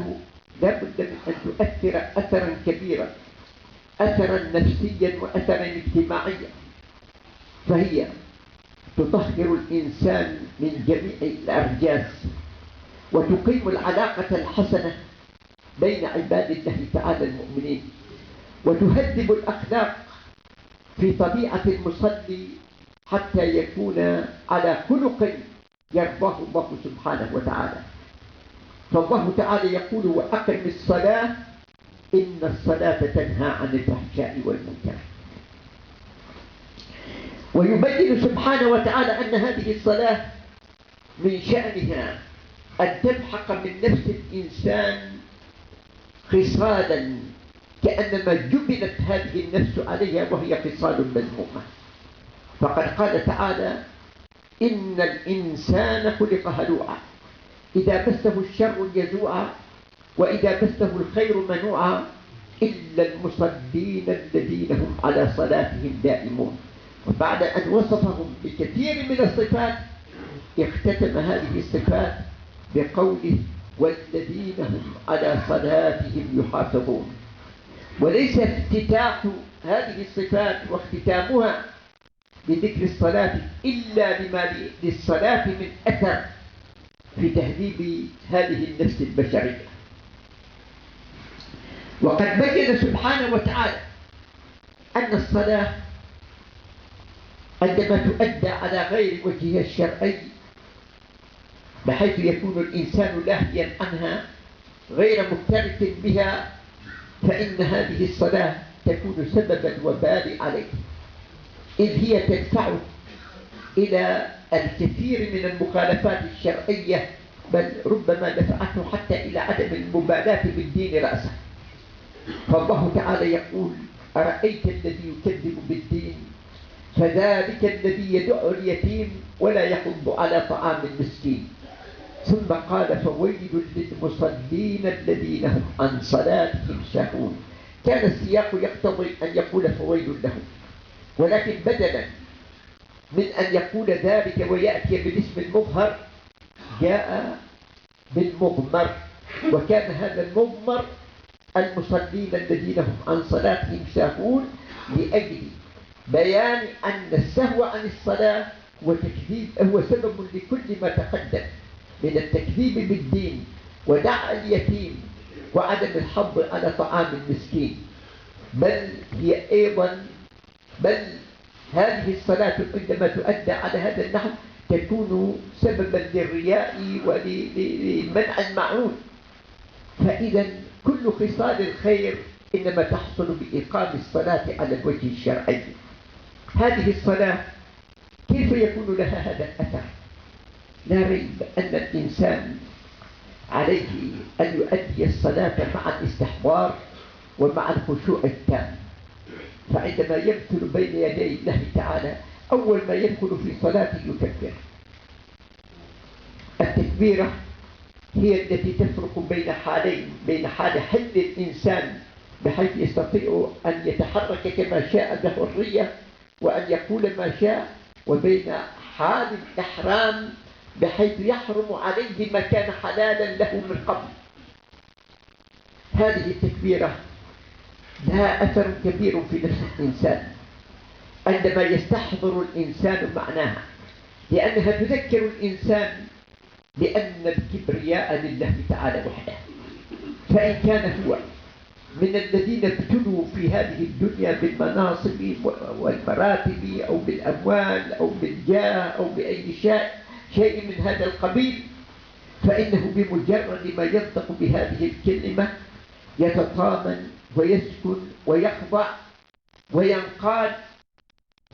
لا بد من أن تؤثر أثرا كبيرا، أثرا نفسيا وأثرا اجتماعيا. فهي تطهر الإنسان من جميع الأرجاس، وتقيم العلاقة الحسنة بين عباد الله تعالى المؤمنين، وتهذب الأخلاق في طبيعة المصلي حتى يكون على خلق يرضاه الله سبحانه وتعالى. فالله تعالى يقول: وأقم الصلاة إن الصلاة تنهى عن الفحشاء والمنكر. ويبين سبحانه وتعالى أن هذه الصلاة من شأنها أن تمحق من نفس الإنسان خصالا كأنما جبلت هذه النفس عليها، وهي خصال مذمومة. فقد قال تعالى: إن الإنسان خلق هلوعا إذا مسه الشر جزوعا وإذا مسه الخير منوعا إلا المصلين الذين هم على صلاتهم دائمون. وبعد أن وصفهم بكثير من الصفات اختتم هذه الصفات بقوله: والذين هم على صلاتهم يحافظون. وليس افتتاح هذه الصفات واختتامها بذكر الصلاة إلا بما للصلاة من أثر في تهذيب هذه النفس البشرية. وقد بين سبحانه وتعالى أن الصلاة عندما تؤدى على غير وجهها الشرعي، بحيث يكون الإنسان لاهيا عنها غير مكترث بها، فإن هذه الصلاة تكون سبب الوبال عليه، إذ هي تدفع إلى الكثير من المخالفات الشرعية، بل ربما دفعته حتى إلى عدم المبالاة بالدين رأسا. فالله تعالى يقول: أرأيت الذي يكذب بالدين فذلك الذي يدع اليتيم ولا يحض على طعام المسكين. ثم قال: فويل للمصلين الذين هم عن صلاتهم ساهون. كان السياق يقتضي أن يقول فويل لهم، ولكن بدلا من أن يقول ذلك ويأتي بالاسم المظهر جاء بالمضمر، وكان هذا المضمر المصلين الذين هم عن صلاتهم ساهون، لأجل بيان أن السهو عن الصلاة هو سبب لكل ما تقدم من التكذيب بالدين ودع اليتيم وعدم الحض على طعام المسكين. بل هذه الصلاة عندما تؤدى على هذا النحو تكون سببا للرياء ولمنع المعون. فإذا كل خصال الخير إنما تحصل بإقام الصلاة على الوجه الشرعي. هذه الصلاة كيف يكون لها هذا الأثر؟ لا ريب أن الإنسان عليه أن يؤدي الصلاة مع الاستحضار ومع الخشوع التام. فعندما يمثل بين يدي الله تعالى أول ما يدخل في صلاته يكبر. التكبيرة هي التي تفرق بين حالين، بين حال حل الإنسان بحيث يستطيع أن يتحرك كما شاء بحرية وأن يقول ما شاء، وبين حال الإحرام بحيث يحرم عليه ما كان حلالا له من قبل. هذه التكبيرة لها أثر كبير في نفس الإنسان عندما يستحضر الإنسان معناها، لأنها تذكر الإنسان بأن الكبرياء لله تعالى وحده. فإن كان هو من الذين ابتلوا في هذه الدنيا بالمناصب والمراتب أو بالأموال أو بالجاه أو بأي شيء من هذا القبيل، فإنه بمجرد ما ينطق بهذه الكلمة يتطامن ويسكن ويخضع وينقاد،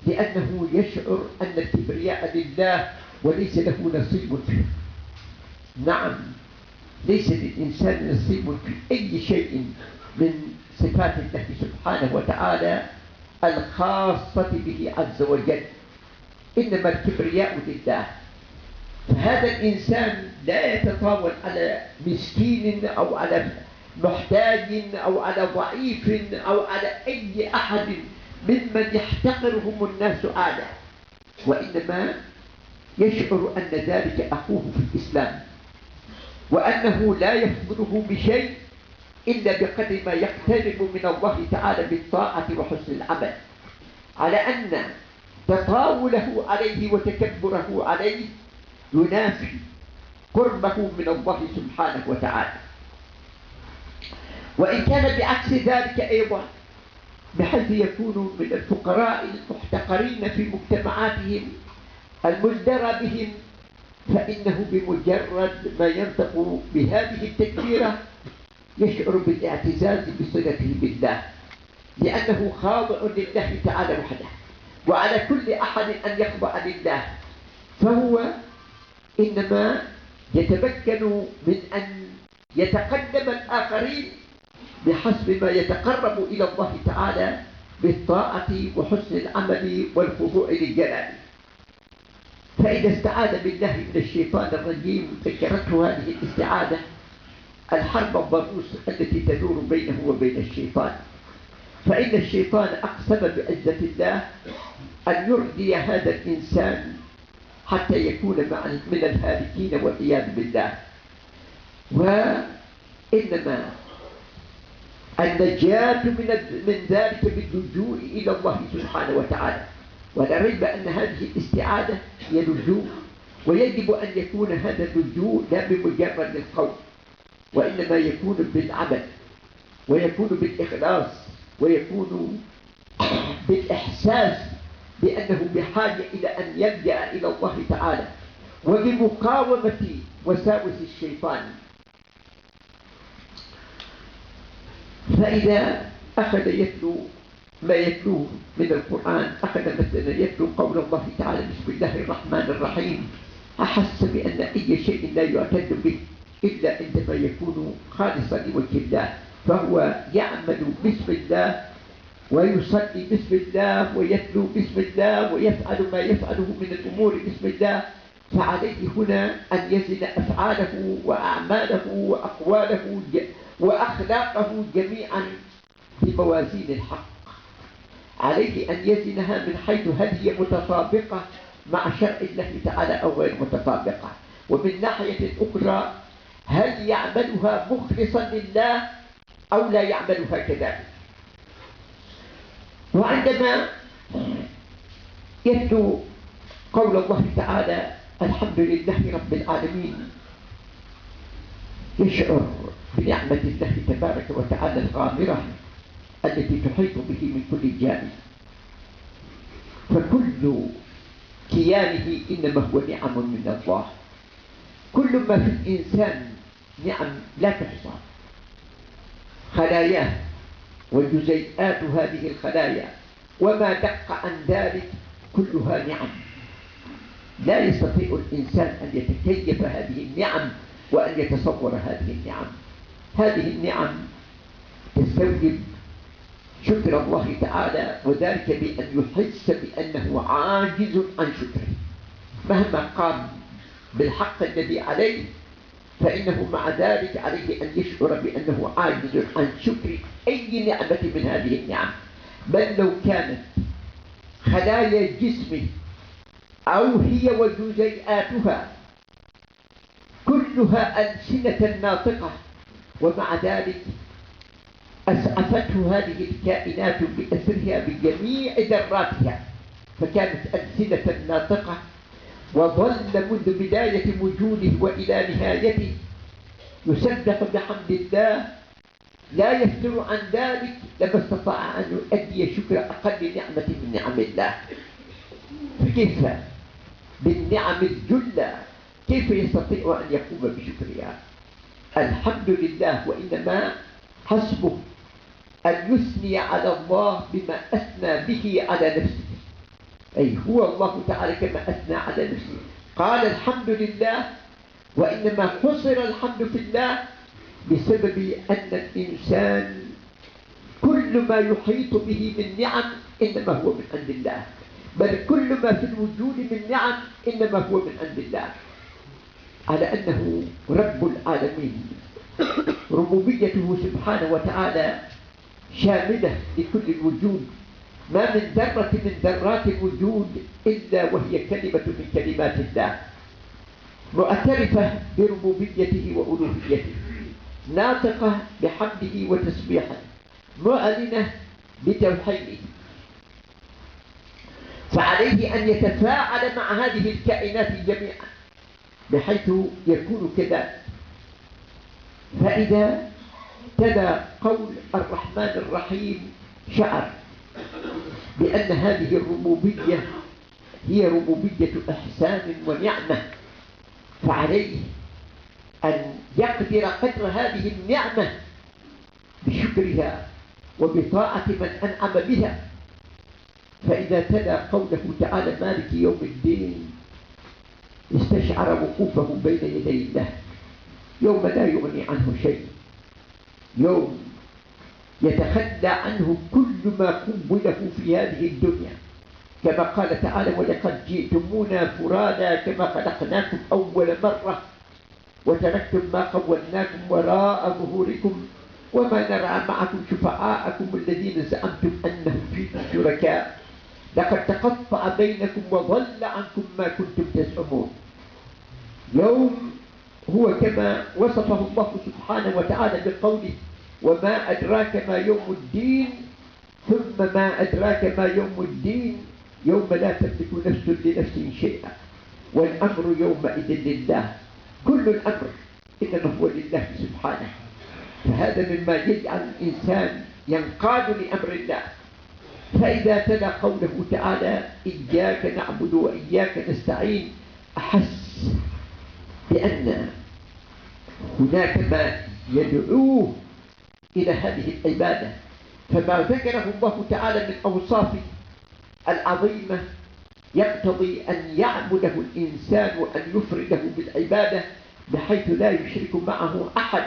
لأنه يشعر أن الكبرياء لله وليس له نصيب فيه. نعم، ليس للإنسان نصيب في أي شيء من صفات الله سبحانه وتعالى الخاصة به عز وجل، إنما الكبرياء لله. فهذا الإنسان لا يتطاول على مسكين أو على محتاج أو على ضعيف أو على أي أحد ممن يحتقرهم الناس عادة، وإنما يشعر أن ذلك أخوه في الإسلام، وأنه لا يفضله بشيء إلا بقدر ما يقترب من الله تعالى بالطاعة وحسن العمل، على أن تطاوله عليه وتكبره عليه ينافي قربه من الله سبحانه وتعالى. وإن كان بعكس ذلك أيضا، بحيث يكون من الفقراء المحتقرين في مجتمعاتهم المزدرى بهم، فإنه بمجرد ما ينطق بهذه التكبيرة يشعر بالاعتزاز بصلته بالله، لأنه خاضع لله تعالى وحده، وعلى كل أحد أن يخضع لله. فهو إنما يتمكن من أن يتقدم الآخرين بحسب ما يتقرب إلى الله تعالى بالطاعة وحسن العمل والخضوع للجلال. فإذا استعاذ بالله من الشيطان الرجيم ذكرته هذه الاستعاذة الحرب الضروس التي تدور بينه وبين الشيطان، فإن الشيطان أقسم بعزة الله أن يردي هذا الإنسان حتى يكون من الهالكين والعياذ بالله. وإنما النجاة من ذلك باللجوء إلى الله سبحانه وتعالى، ولا ريب أن هذه الاستعاذة هي لجوء، ويجب أن يكون هذا اللجوء لا بمجرد القول، وإنما يكون بالعمل، ويكون بالإخلاص، ويكون بالإحساس بأنه بحاجة إلى أن يلجأ إلى الله تعالى، وبمقاومة وساوس الشيطان. فإذا أخذ يتلو ما يتلوه من القرآن، أخذ مثلا يتلو قول الله تعالى بسم الله الرحمن الرحيم، أحس بأن أي شيء لا يعتد به إلا عندما يكون خالصا لوجه الله، فهو يعمل بسم الله ويصلي بسم الله ويتلو بسم الله ويفعل ما يفعله من الأمور بسم الله. فعليه هنا أن يزن أفعاله وأعماله وأقواله وأخلاقه جميعا بموازين الحق. عليه أن يزنها من حيث هل هي متطابقة مع شرع الله تعالى أو غير متطابقة، ومن ناحية أخرى هل يعملها مخلصا لله أو لا يعملها كذلك. وعندما يتلو قول الله تعالى الحمد لله رب العالمين يشعر بنعمة الله تبارك وتعالى الغامرة التي تحيط به من كل جانب، فكل كيانه إنما هو نعم من الله. كل ما في الإنسان نعم لا تحصى، خلاياه وجزيئات هذه الخلايا وما دق عن ذلك كلها نعم. لا يستطيع الإنسان أن يتكيف هذه النعم وأن يتصور هذه النعم. هذه النعم تستوجب شكر الله تعالى، وذلك بأن يحس بأنه عاجز عن شكره، مهما قام بالحق الذي عليه فإنه مع ذلك عليه أن يشعر بأنه عاجز عن شكر أي نعمة من هذه النعم. بل لو كانت خلايا الجسم أو هي وجزيئاتها كلها ألسنة ناطقة، ومع ذلك أسعفته هذه الكائنات بأسرها بجميع ذراتها، فكانت ألسنة ناطقة، وظل منذ بداية وجوده وإلى نهايته يسبح بحمد الله لا يفتر عن ذلك، لما استطاع أن يؤدي شكر أقل نعمة من نعم الله. فكيف بالنعم الجلة كيف يستطيع أن يقوم بشكرها؟ الحمد لله، وإنما حسبه أن يثني على الله بما أثنى به على نفسه، أي هو الله تعالى كما أثنى على نفسه قال الحمد لله، وإنما حصر الحمد في الله بسبب أن الإنسان كل ما يحيط به من نعم إنما هو من عند الله، بل كل ما في الوجود من نعم إنما هو من عند الله، على أنه رب العالمين. ربوبيته سبحانه وتعالى شاملة لكل الوجود، ما من ذرة من ذرات الوجود إلا وهي كلمة من كلمات الله، معترفة بربوبيته وألوهيته، ناطقة بحمده وتسبيحه، معلنة بتوحيده. فعليه أن يتفاعل مع هذه الكائنات جميعا بحيث يكون كذلك. فإذا تلا قول الرحمن الرحيم شعر بأن هذه الربوبية هي ربوبية إحسان ونعمة، فعليه أن يقدر قدر هذه النعمة بشكرها وبطاعة من أنعم بها. فإذا تلا قوله تعالى مالك يوم الدين استشعر وقوفه بين يدي الله، يوم لا يغني عنه شيء، يوم يتخلى عنه كل ما قوله في هذه الدنيا، كما قال تعالى ولقد جئتمونا فرادا كما خلقناكم أول مرة وتركتم ما خولناكم وراء ظهوركم وما نرى معكم شفعاءكم الذين زعمتم أنهم فيكم شركاء لقد تقطع بينكم وضل عنكم ما كنتم تزعمون. يوم هو كما وصفه الله سبحانه وتعالى بقوله وما أدراك ما يوم الدين، ثم ما أدراك ما يوم الدين، يوم لا تملك نفس لنفس شيئا والأمر يومئذ لله، كل الأمر إنما هو لله سبحانه. فهذا مما يجعل الإنسان ينقاد لأمر الله. فإذا تلا قوله تعالى إياك نعبد وإياك نستعين، أحس بأن هناك ما يدعوه إلى هذه العبادة، فما ذكره الله تعالى من أوصافه العظيمة يقتضي أن يعبده الإنسان وأن يفرده بالعبادة بحيث لا يشرك معه أحد.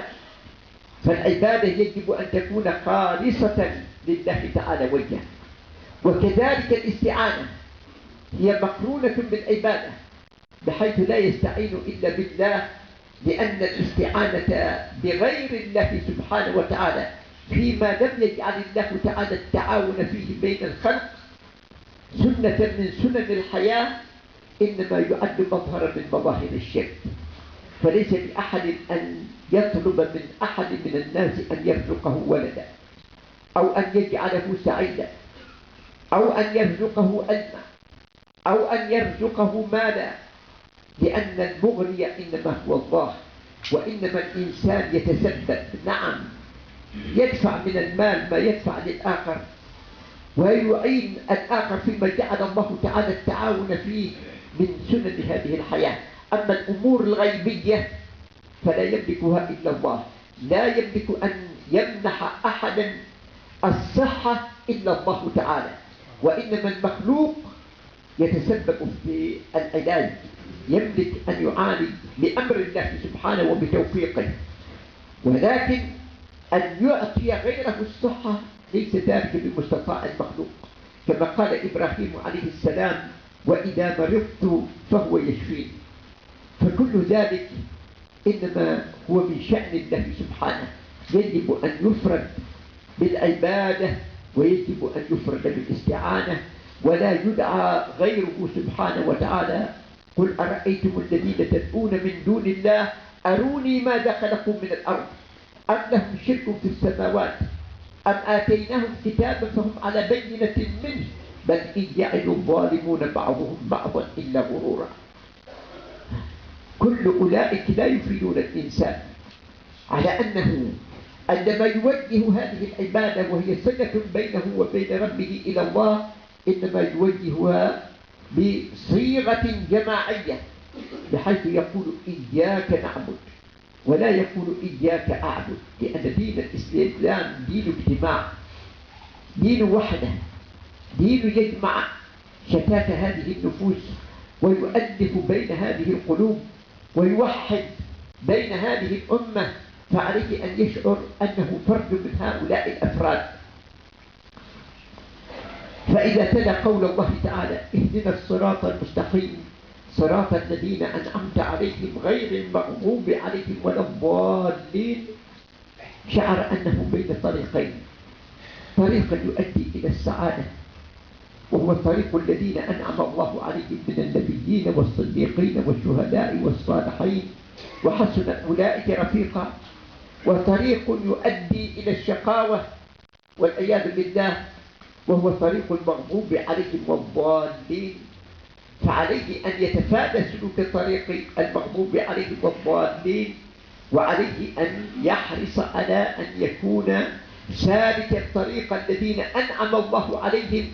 فالعبادة يجب أن تكون خالصة لله تعالى وجهه. وكذلك الاستعانة هي مقرونة بالعبادة بحيث لا يستعين إلا بالله، لأن الاستعانة بغير الله سبحانه وتعالى فيما لم يجعل الله تعالى التعاون فيه بين الخلق سنة من سنن الحياة إنما يعد مظهرا من مظاهر الشرك. فليس لأحد أن يطلب من أحد من الناس أن يرزقه ولدا أو أن يجعله سعيدا أو أن يرزقه علما أو أن يرزقه مالا، لأن المغني إنما هو الله. وإنما الإنسان يتسبب، نعم يدفع من المال ما يدفع للآخر ويعين الآخر فيما جعل الله تعالى التعاون فيه من سنن هذه الحياة. أما الأمور الغيبية فلا يملكها إلا الله، لا يملك أن يمنح أحدا الصحة إلا الله تعالى، وإنما المخلوق يتسبب في العلاج، يملك أن يعالج بأمر الله سبحانه وبتوفيقه، ولكن أن يعطي غيره الصحة ليس ذلك بمستطاع المخلوق، كما قال إبراهيم عليه السلام وإذا مرضت فهو يشفين. فكل ذلك إنما هو من شأن الله سبحانه، يجب أن يفرد بالعبادة ويجب أن يفرد بالاستعانة، ولا يدعى غيره سبحانه وتعالى. قل أرأيتم الذين تدعون من دون الله أروني ماذا خلقوا من الأرض أم لهم شرك في السماوات أم آتيناهم كتابا فهم على بينة منه بل إن يعد الظالمون بعضهم بعضا إلا غرورا. كل أولئك لا يفيدون الإنسان على أنه عندما يوجه هذه العبادة وهي صلة بينه وبين ربه إلى الله إنما يوجهها بصيغة جماعية، بحيث يقول إياك نعبد ولا يقول إياك أعبد، لأن دين الإسلام دين اجتماع، دين وحدة، دين يجمع شتات هذه النفوس ويؤلف بين هذه القلوب ويوحد بين هذه الأمة، فعليه أن يشعر أنه فرد من هؤلاء الأفراد. فإذا تلا قول الله تعالى اهدنا الصراط المستقيم صراط الذين أنعمت عليهم غير المغضوب عليهم ولا الضالين، شعر أنه بين طريقين، طريق يؤدي إلى السعادة وهو طريق الذين أنعم الله عليهم من النبيين والصديقين والشهداء والصالحين وحسن أولئك رفيقا، وطريق يؤدي إلى الشقاوة والعياذ بالله وهو طريق المغضوب عليهم والضالين. فعليه أن يتفادى سلوك طريق المغضوب عليهم والضالين، وعليه أن يحرص على أن يكون سالك الطريق الذين أنعم الله عليهم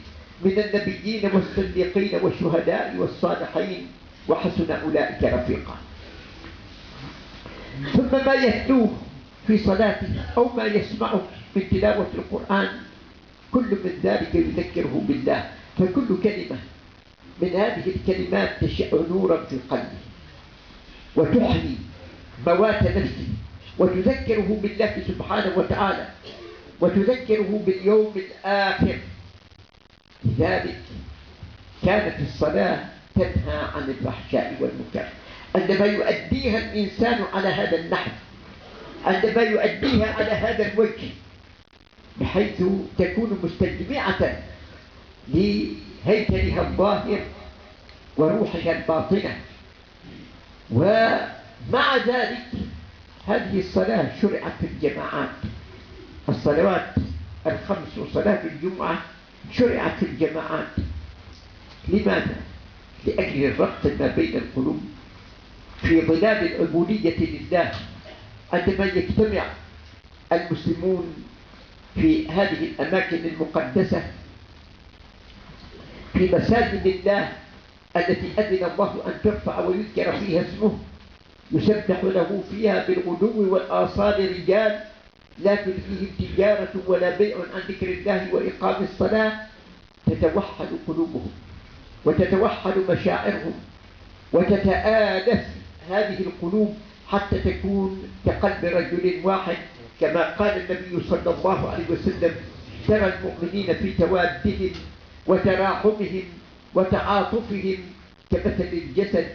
من النبيين والصديقين والشهداء والصالحين وحسن أولئك رفيقا. ثم ما يتلوه في صلاته أو ما يسمعه من تلاوة القرآن كل من ذلك يذكره بالله، فكل كلمة من هذه الكلمات تشع نورا في قلبه وتحيي موات نفسه وتذكره بالله سبحانه وتعالى وتذكره باليوم الآخر. لذلك كانت الصلاة تنهى عن الفحشاء والمنكر. عندما يؤديها الإنسان على هذا النحو، عندما يؤديها على هذا الوجه، بحيث تكون مستجمعة لهيكلها الظاهر وروحها الباطنة. ومع ذلك هذه الصلاة شرعت في الجماعات، الصلوات الخمس وصلاة الجمعة شرعت في الجماعات. لماذا؟ لأجل الربط ما بين القلوب في ظلال العبودية لله. عندما يجتمع المسلمون في هذه الأماكن المقدسة في مساجد الله التي أذن الله أن ترفع ويذكر فيها اسمه، يسبح له فيها بالغدو والآصال رجال لا تلهيهم تجارة ولا بيع عن ذكر الله وإقام الصلاة، تتوحد قلوبهم وتتوحد مشاعرهم وتتآلف هذه القلوب حتى تكون كقلب رجل واحد، كما قال النبي صلى الله عليه وسلم: ترى المؤمنين في توادهم وتراحمهم وتعاطفهم كمثل الجسد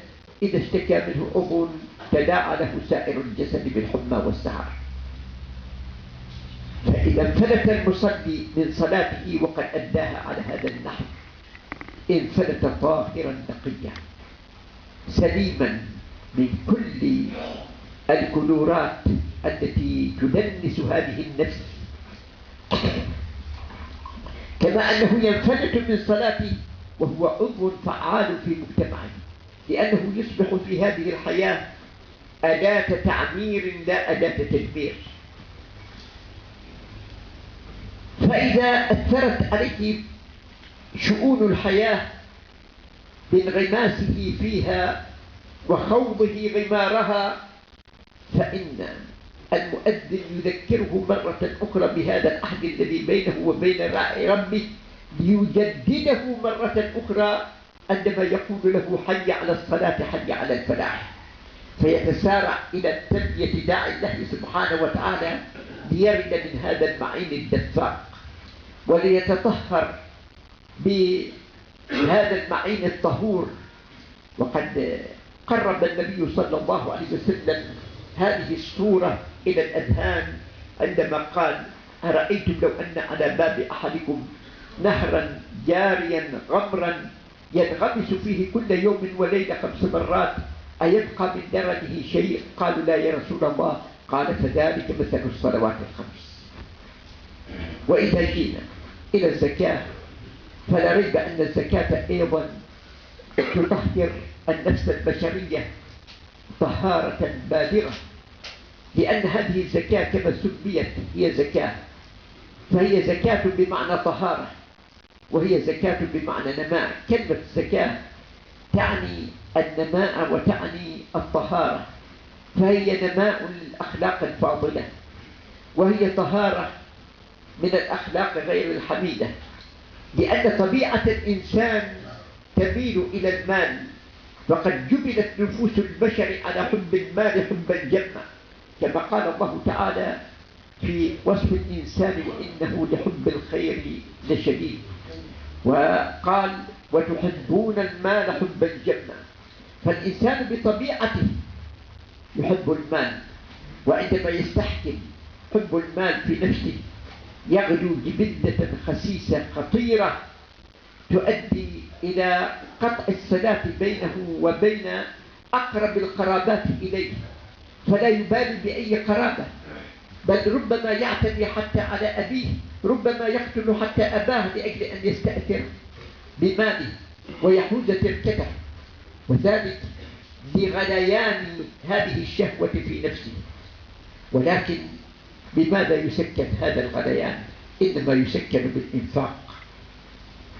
إذا اشتكى منه عضو تداعى له سائر الجسد بالحمى والسهر. فإذا انفلت المصلي من صلاته وقد أداها على هذا النحو انفلت طاهرا نقيا سليما من كل الكدورات التي تدنس هذه النفس، كما أنه ينفلت من صلاته وهو عضو فعال في مجتمعه، لأنه يصبح في هذه الحياة أداة تعمير لا أداة تدمير. فإذا أثرت عليه شؤون الحياة بانغماسه فيها وخوضه غمارها، فإن المؤذن يذكره مرة أخرى بهذا العهد الذي بينه وبين ربه ليجدده مرة أخرى عندما يقول له: حي على الصلاة حي على الفلاح، فيتسارع إلى التلبية داعي الله سبحانه وتعالى ليرد من هذا المعين الدفاق وليتطهر بهذا المعين الطهور. وقد قرب النبي صلى الله عليه وسلم هذه الصورة إلى الأذهان عندما قال: أرأيتم لو أن على باب أحدكم نهرا جاريا غمرا ينغمس فيه كل يوم وليلة 5 مرات أيبقى من درجه شيء؟ قالوا: لا يا رسول الله. قال: فذلك مثل الصلوات ال5. وإذا جينا إلى الزكاة فلا ريب أن الزكاة أيضا تطهر النفس البشرية طهارة بالغة، لأن هذه الزكاة كما سميت هي زكاة، فهي زكاة بمعنى طهارة، وهي زكاة بمعنى نماء. كلمة زكاة تعني النماء وتعني الطهارة، فهي نماء للأخلاق الفاضلة، وهي طهارة من الأخلاق غير الحميدة، لأن طبيعة الإنسان تميل إلى المال، فقد جبلت نفوس البشر على حب المال حبا جما، كما قال الله تعالى في وصف الإنسان: وإنه لحب الخير لشديد. وقال: وتحبون المال حبا جما. فالإنسان بطبيعته يحب المال، وعندما يستحكم حب المال في نفسه يغدو جبلة خسيسة خطيرة تؤدي إلى قطع الصلة بينه وبين أقرب القرابات إليه، فلا يبالي بأي قرابة، بل ربما يعتدي حتى على أبيه، ربما يقتل حتى أباه لأجل أن يستأثر بماله ويحوز تركته، وذلك لغليان هذه الشهوة في نفسه. ولكن بماذا يسكن هذا الغليان؟ إنما يسكن بالإنفاق،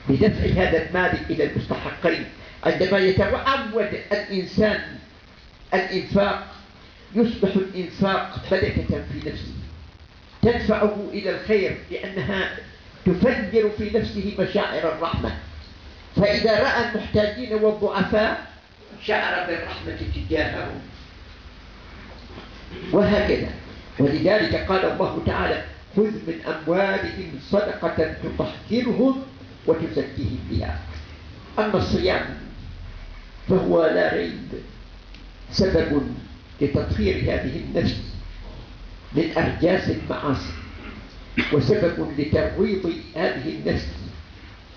بدفع هذا المال إلى المستحقين. عندما يتعود الإنسان الإنفاق يصبح الإنفاق ملكة في نفسه تدفعه إلى الخير، لأنها تفجر في نفسه مشاعر الرحمة، فإذا رأى المحتاجين والضعفاء شعر بالرحمة تجاههم، وهكذا. ولذلك قال الله تعالى: خذ من أموالهم صدقة تطهرهم وتزكيهم بها. أما الصيام فهو لا ريب سبب لتطهير هذه النفس من أرجاس المعاصي، وسبب لترويض هذه النفس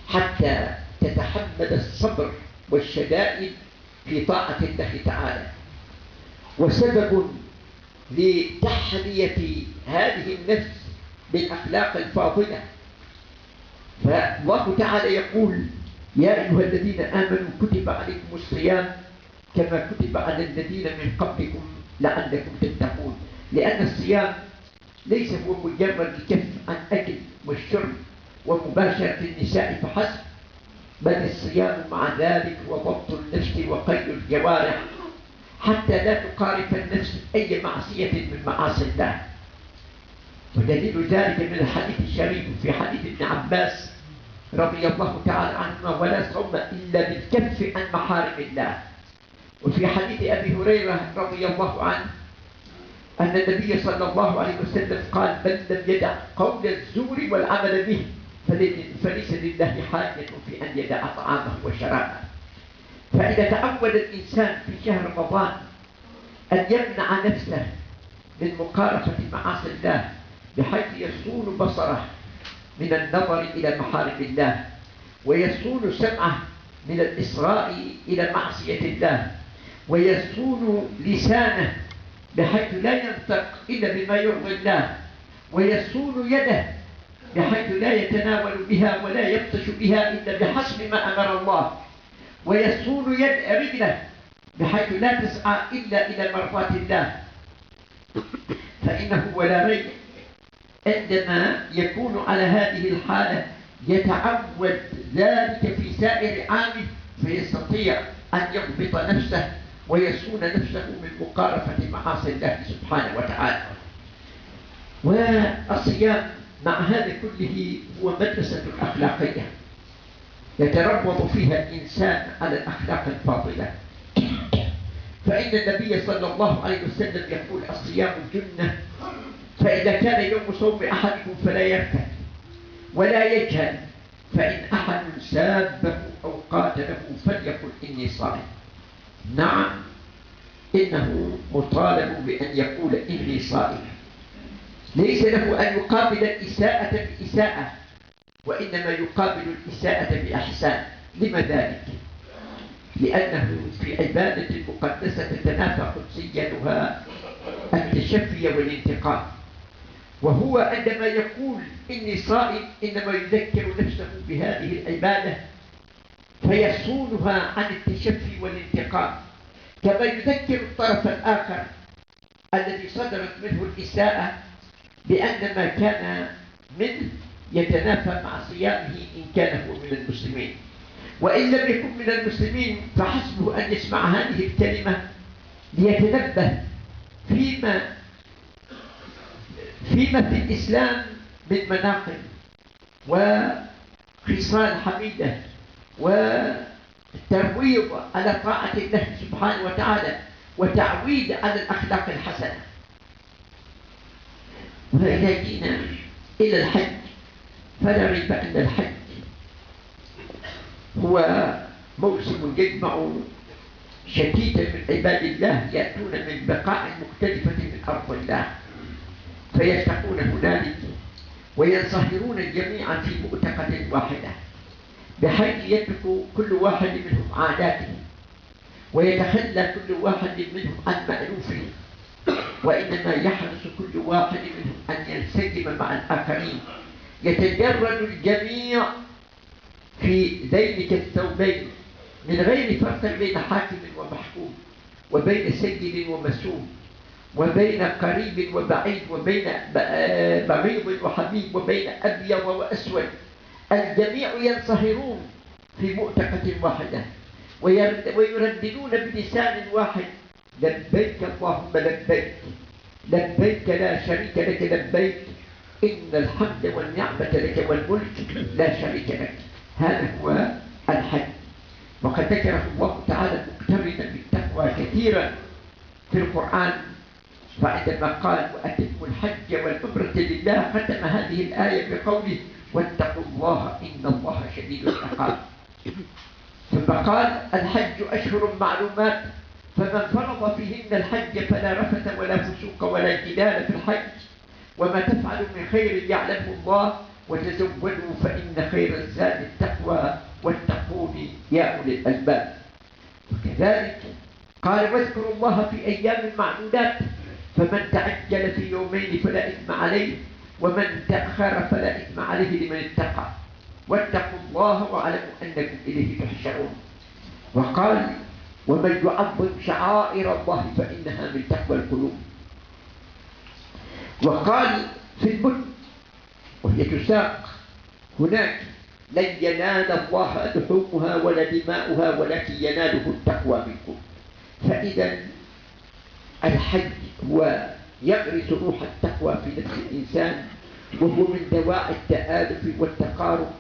حتى تتحمل الصبر والشدائد في طاعة الله تعالى، وسبب لتحلية هذه النفس بالأخلاق الفاضلة. فالله تعالى يقول: يا أيها الذين آمنوا كتب عليكم الصيام كما كتب على الذين من قبلكم لعلكم تتقون. لأن الصيام ليس هو مجرد الكف عن أكل والشرب ومباشرة النساء فحسب، بل الصيام مع ذلك وضبط النفس وقيد الجوارح حتى لا تقارف النفس أي معصية من معاصي الله. ودليل ذلك من الحديث الشريف في حديث ابن عباس رضي الله تعالى عنهما: ولا صوم إلا بالكف عن محارم الله. وفي حديث أبي هريرة رضي الله عنه أن النبي صلى الله عليه وسلم قال: من لم يدع قول الزور والعمل به فليس لله حاجة في أن يدع طعامه وشرابه. فإذا تعود الإنسان في شهر رمضان أن يمنع نفسه من مقارفة معاصي الله، بحيث يصون بصره من النظر إلى محارم الله، ويصون سمعه من الإصغاء إلى معصية الله، ويصون لسانه بحيث لا ينطق إلا بما يرضي الله، ويصون يده بحيث لا يتناول بها ولا يبطش بها إلا بحسب ما أمر الله، ويصون رجله بحيث لا تسعى إلا إلى مرضاة الله. فإنه ولا ريب عندما يكون على هذه الحالة يتعود ذلك في سائر عامه، فيستطيع أن يضبط نفسه ويصون نفسه من مقارفة معاصي الله سبحانه وتعالى. والصيام مع هذا كله هو مدرسة أخلاقية يتروض فيها الإنسان على الأخلاق الفاضلة. فإن النبي صلى الله عليه وسلم يقول: الصيام جنة، فإذا كان يوم صوم أحدكم فلا يرتد ولا يجهل، فإن أحد سابه أو قاتله فليقل إني صائم. نعم، إنه مطالب بأن يقول إني صائم. ليس له أن يقابل الإساءة بإساءة، وإنما يقابل الإساءة بإحسان. لما ذلك؟ لأنه في عبادة مقدسة تتنافى قدسيتها التشفي والانتقام. وهو عندما يقول إني صائم إنما يذكر نفسه بهذه العبادة فيصونها عن التشفي والانتقام، كما يذكر الطرف الآخر الذي صدرت منه الإساءة بأن ما كان منه يتنافى مع صيامه إن كان هو من المسلمين. وإن لم يكن من المسلمين فحسبه أن يسمع هذه الكلمة ليتنبه فيما في الإسلام من مناقب وخصال حميدة والترويض على طاعة الله سبحانه وتعالى وتعويد على الأخلاق الحسنة. وإذا جينا إلى الحج فلا ريب أن الحج هو موسم يجمع شتيتا من عباد الله يأتون من بقاع مختلفة من أرض الله فيلتقون هنالك وينصهرون جميعا في مؤتقة واحدة، بحيث يترك كل واحد منهم عاداته ويتخلى كل واحد منهم عن مألوفه، وإنما يحرص كل واحد منهم أن ينسجم مع الآخرين. يتجرد الجميع في ذلك الثوبين من غير فرق بين حاكم ومحكوم، وبين سيد ومسؤول، وبين قريب وبعيد، وبين بغيض وحبيب، وبين أبيض وأسود. الجميع ينصهرون في مؤتقة واحدة ويرددون بلسان واحد: لبيك اللهم لبيك، لبيك لا شريك لك لبيك، إن الحمد والنعمة لك والملك لا شريك لك. هذا هو الحج. وقد ذكره الله تعالى مقترنا بالتقوى كثيرا في القرآن، فعندما قال وأتموا الحج والعمرة لله ختم هذه الآية بقوله واتقوا الله إن الله شديد العقاب. ثم قال الحج أشهر معلومات فمن فرض فيهن الحج فلا رفث ولا فسوق ولا جدال في الحج، وما تفعل من خير يعلمه الله، وتزودوا فإن خير الزاد التقوى واتقوني يا أولي الألباب. وكذلك قال واذكروا الله في أيام معدودات فمن تعجل في يومين فلا إثم عليه ومن تأخر فلا إثم عليه لمن اتقى، واتقوا الله واعلموا أنكم إليه تحشرون. وقال ومن يعظم شعائر الله فإنها من تقوى القلوب. وقال في البن وهي تساق هناك لن ينال الله لحومها ولا دماؤها ولكن يناله التقوى منكم. فإذا الحج هو يغرس روح التقوى في نفس الإنسان، وهو من دواعي التآلف والتقارب،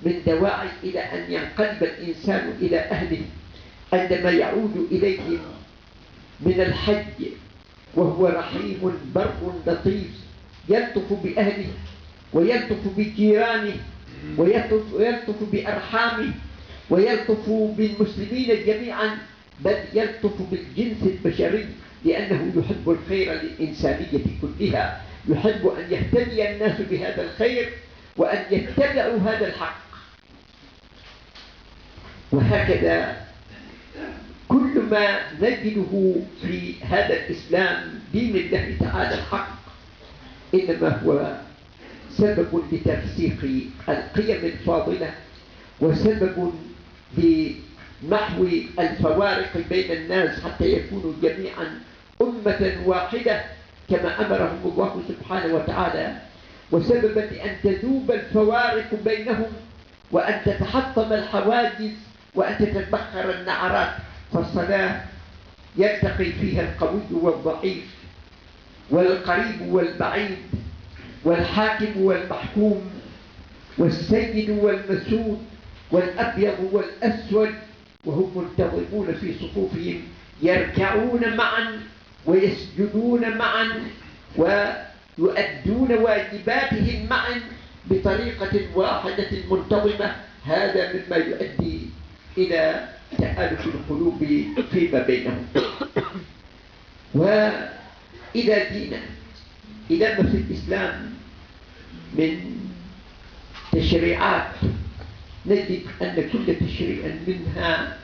من دواعي إلى أن ينقلب الإنسان إلى أهله عندما يعود إليهم من الحج وهو رحيم بر لطيف يلطف بأهله ويلطف بجيرانه ويلطف بأرحامه ويلطف بالمسلمين جميعا، بل يلطف بالجنس البشري، لأنه يحب الخير للإنسانية كلها، يحب أن يهتدي الناس بهذا الخير وأن يتبعوا هذا الحق. وهكذا كل ما نجده في هذا الإسلام دين الله تعالى الحق إنما هو سبب لترسيخ القيم الفاضلة وسبب لمحو الفوارق بين الناس حتى يكونوا جميعا أمة واحدة كما أمرهم الله سبحانه وتعالى، وسببا لأن تذوب الفوارق بينهم وأن تتحطم الحواجز وأن تتبخر النعرات. فالصلاة يلتقي فيها القوي والضعيف والقريب والبعيد والحاكم والمحكوم والسيد والمسود والأبيض والأسود، وهم منتظمون في صفوفهم يركعون معا ويسجدون معا ويؤدون واجباتهم معا بطريقة واحدة منتظمة. هذا مما يؤدي إلى تآلف القلوب فيما بينهم. وإذا جينا إلى ما في الإسلام من تشريعات نجد أن كل تشريع منها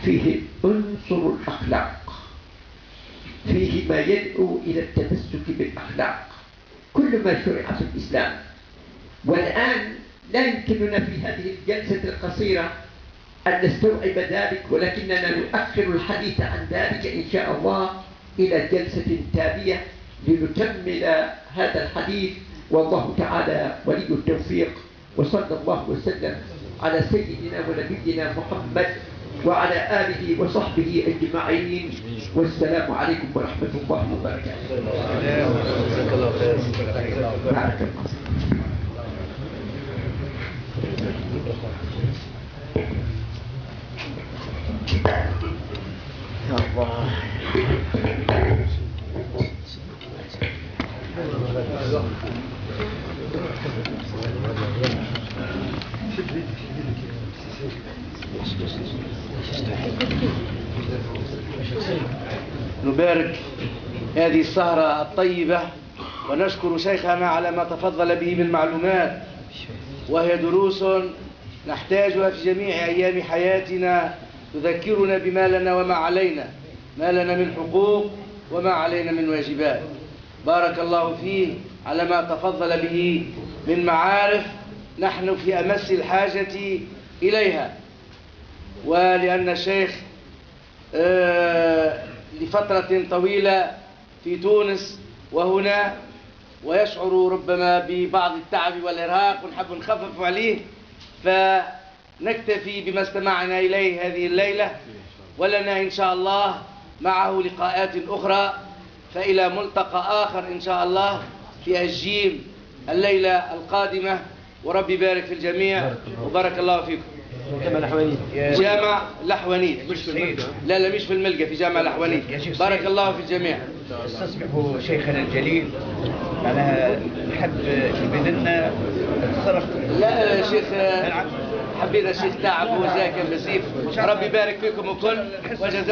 فيه عنصر الأخلاق، فيه ما يدعو إلى التمسك بالأخلاق، كل ما شرع في الإسلام. والآن لا يمكننا في هذه الجلسة القصيرة أن نستوعب ذلك، ولكننا نؤخر الحديث عن ذلك إن شاء الله إلى جلسة تالية لنكمل هذا الحديث، والله تعالى ولي التوفيق. وصلى الله وسلم على سيدنا ونبينا محمد وعلى آله وصحبه أجمعين، والسلام عليكم ورحمة الله وبركاته. بارك الله. نبارك هذه السهرة الطيبة ونشكر شيخنا على ما تفضل به من معلومات، وهي دروس نحتاجها في جميع أيام حياتنا تذكرنا بما لنا وما علينا، ما لنا من حقوق وما علينا من واجبات. بارك الله فيه على ما تفضل به من معارف نحن في أمس الحاجة إليها. ولأن الشيخ لفترة طويلة في تونس وهنا، ويشعر ربما ببعض التعب والإرهاق، ونحب نخفف عليه، فنكتفي بما استمعنا إليه هذه الليلة، ولنا إن شاء الله معه لقاءات أخرى، فإلى ملتقى آخر إن شاء الله في الجيم الليلة القادمة، وربي يبارك في الجميع وبارك الله فيكم. جامع لحوانيت. لا لا مش في الملقا، في جامع لحوانيت. بارك الله في الجميع. استصبحوا شيخنا الجليل، معناها نحب يبين لنا التصرف. لا شيخ حبينا الشيخ تعب وزاك بسيف. ربي يبارك فيكم الكل وجزاكم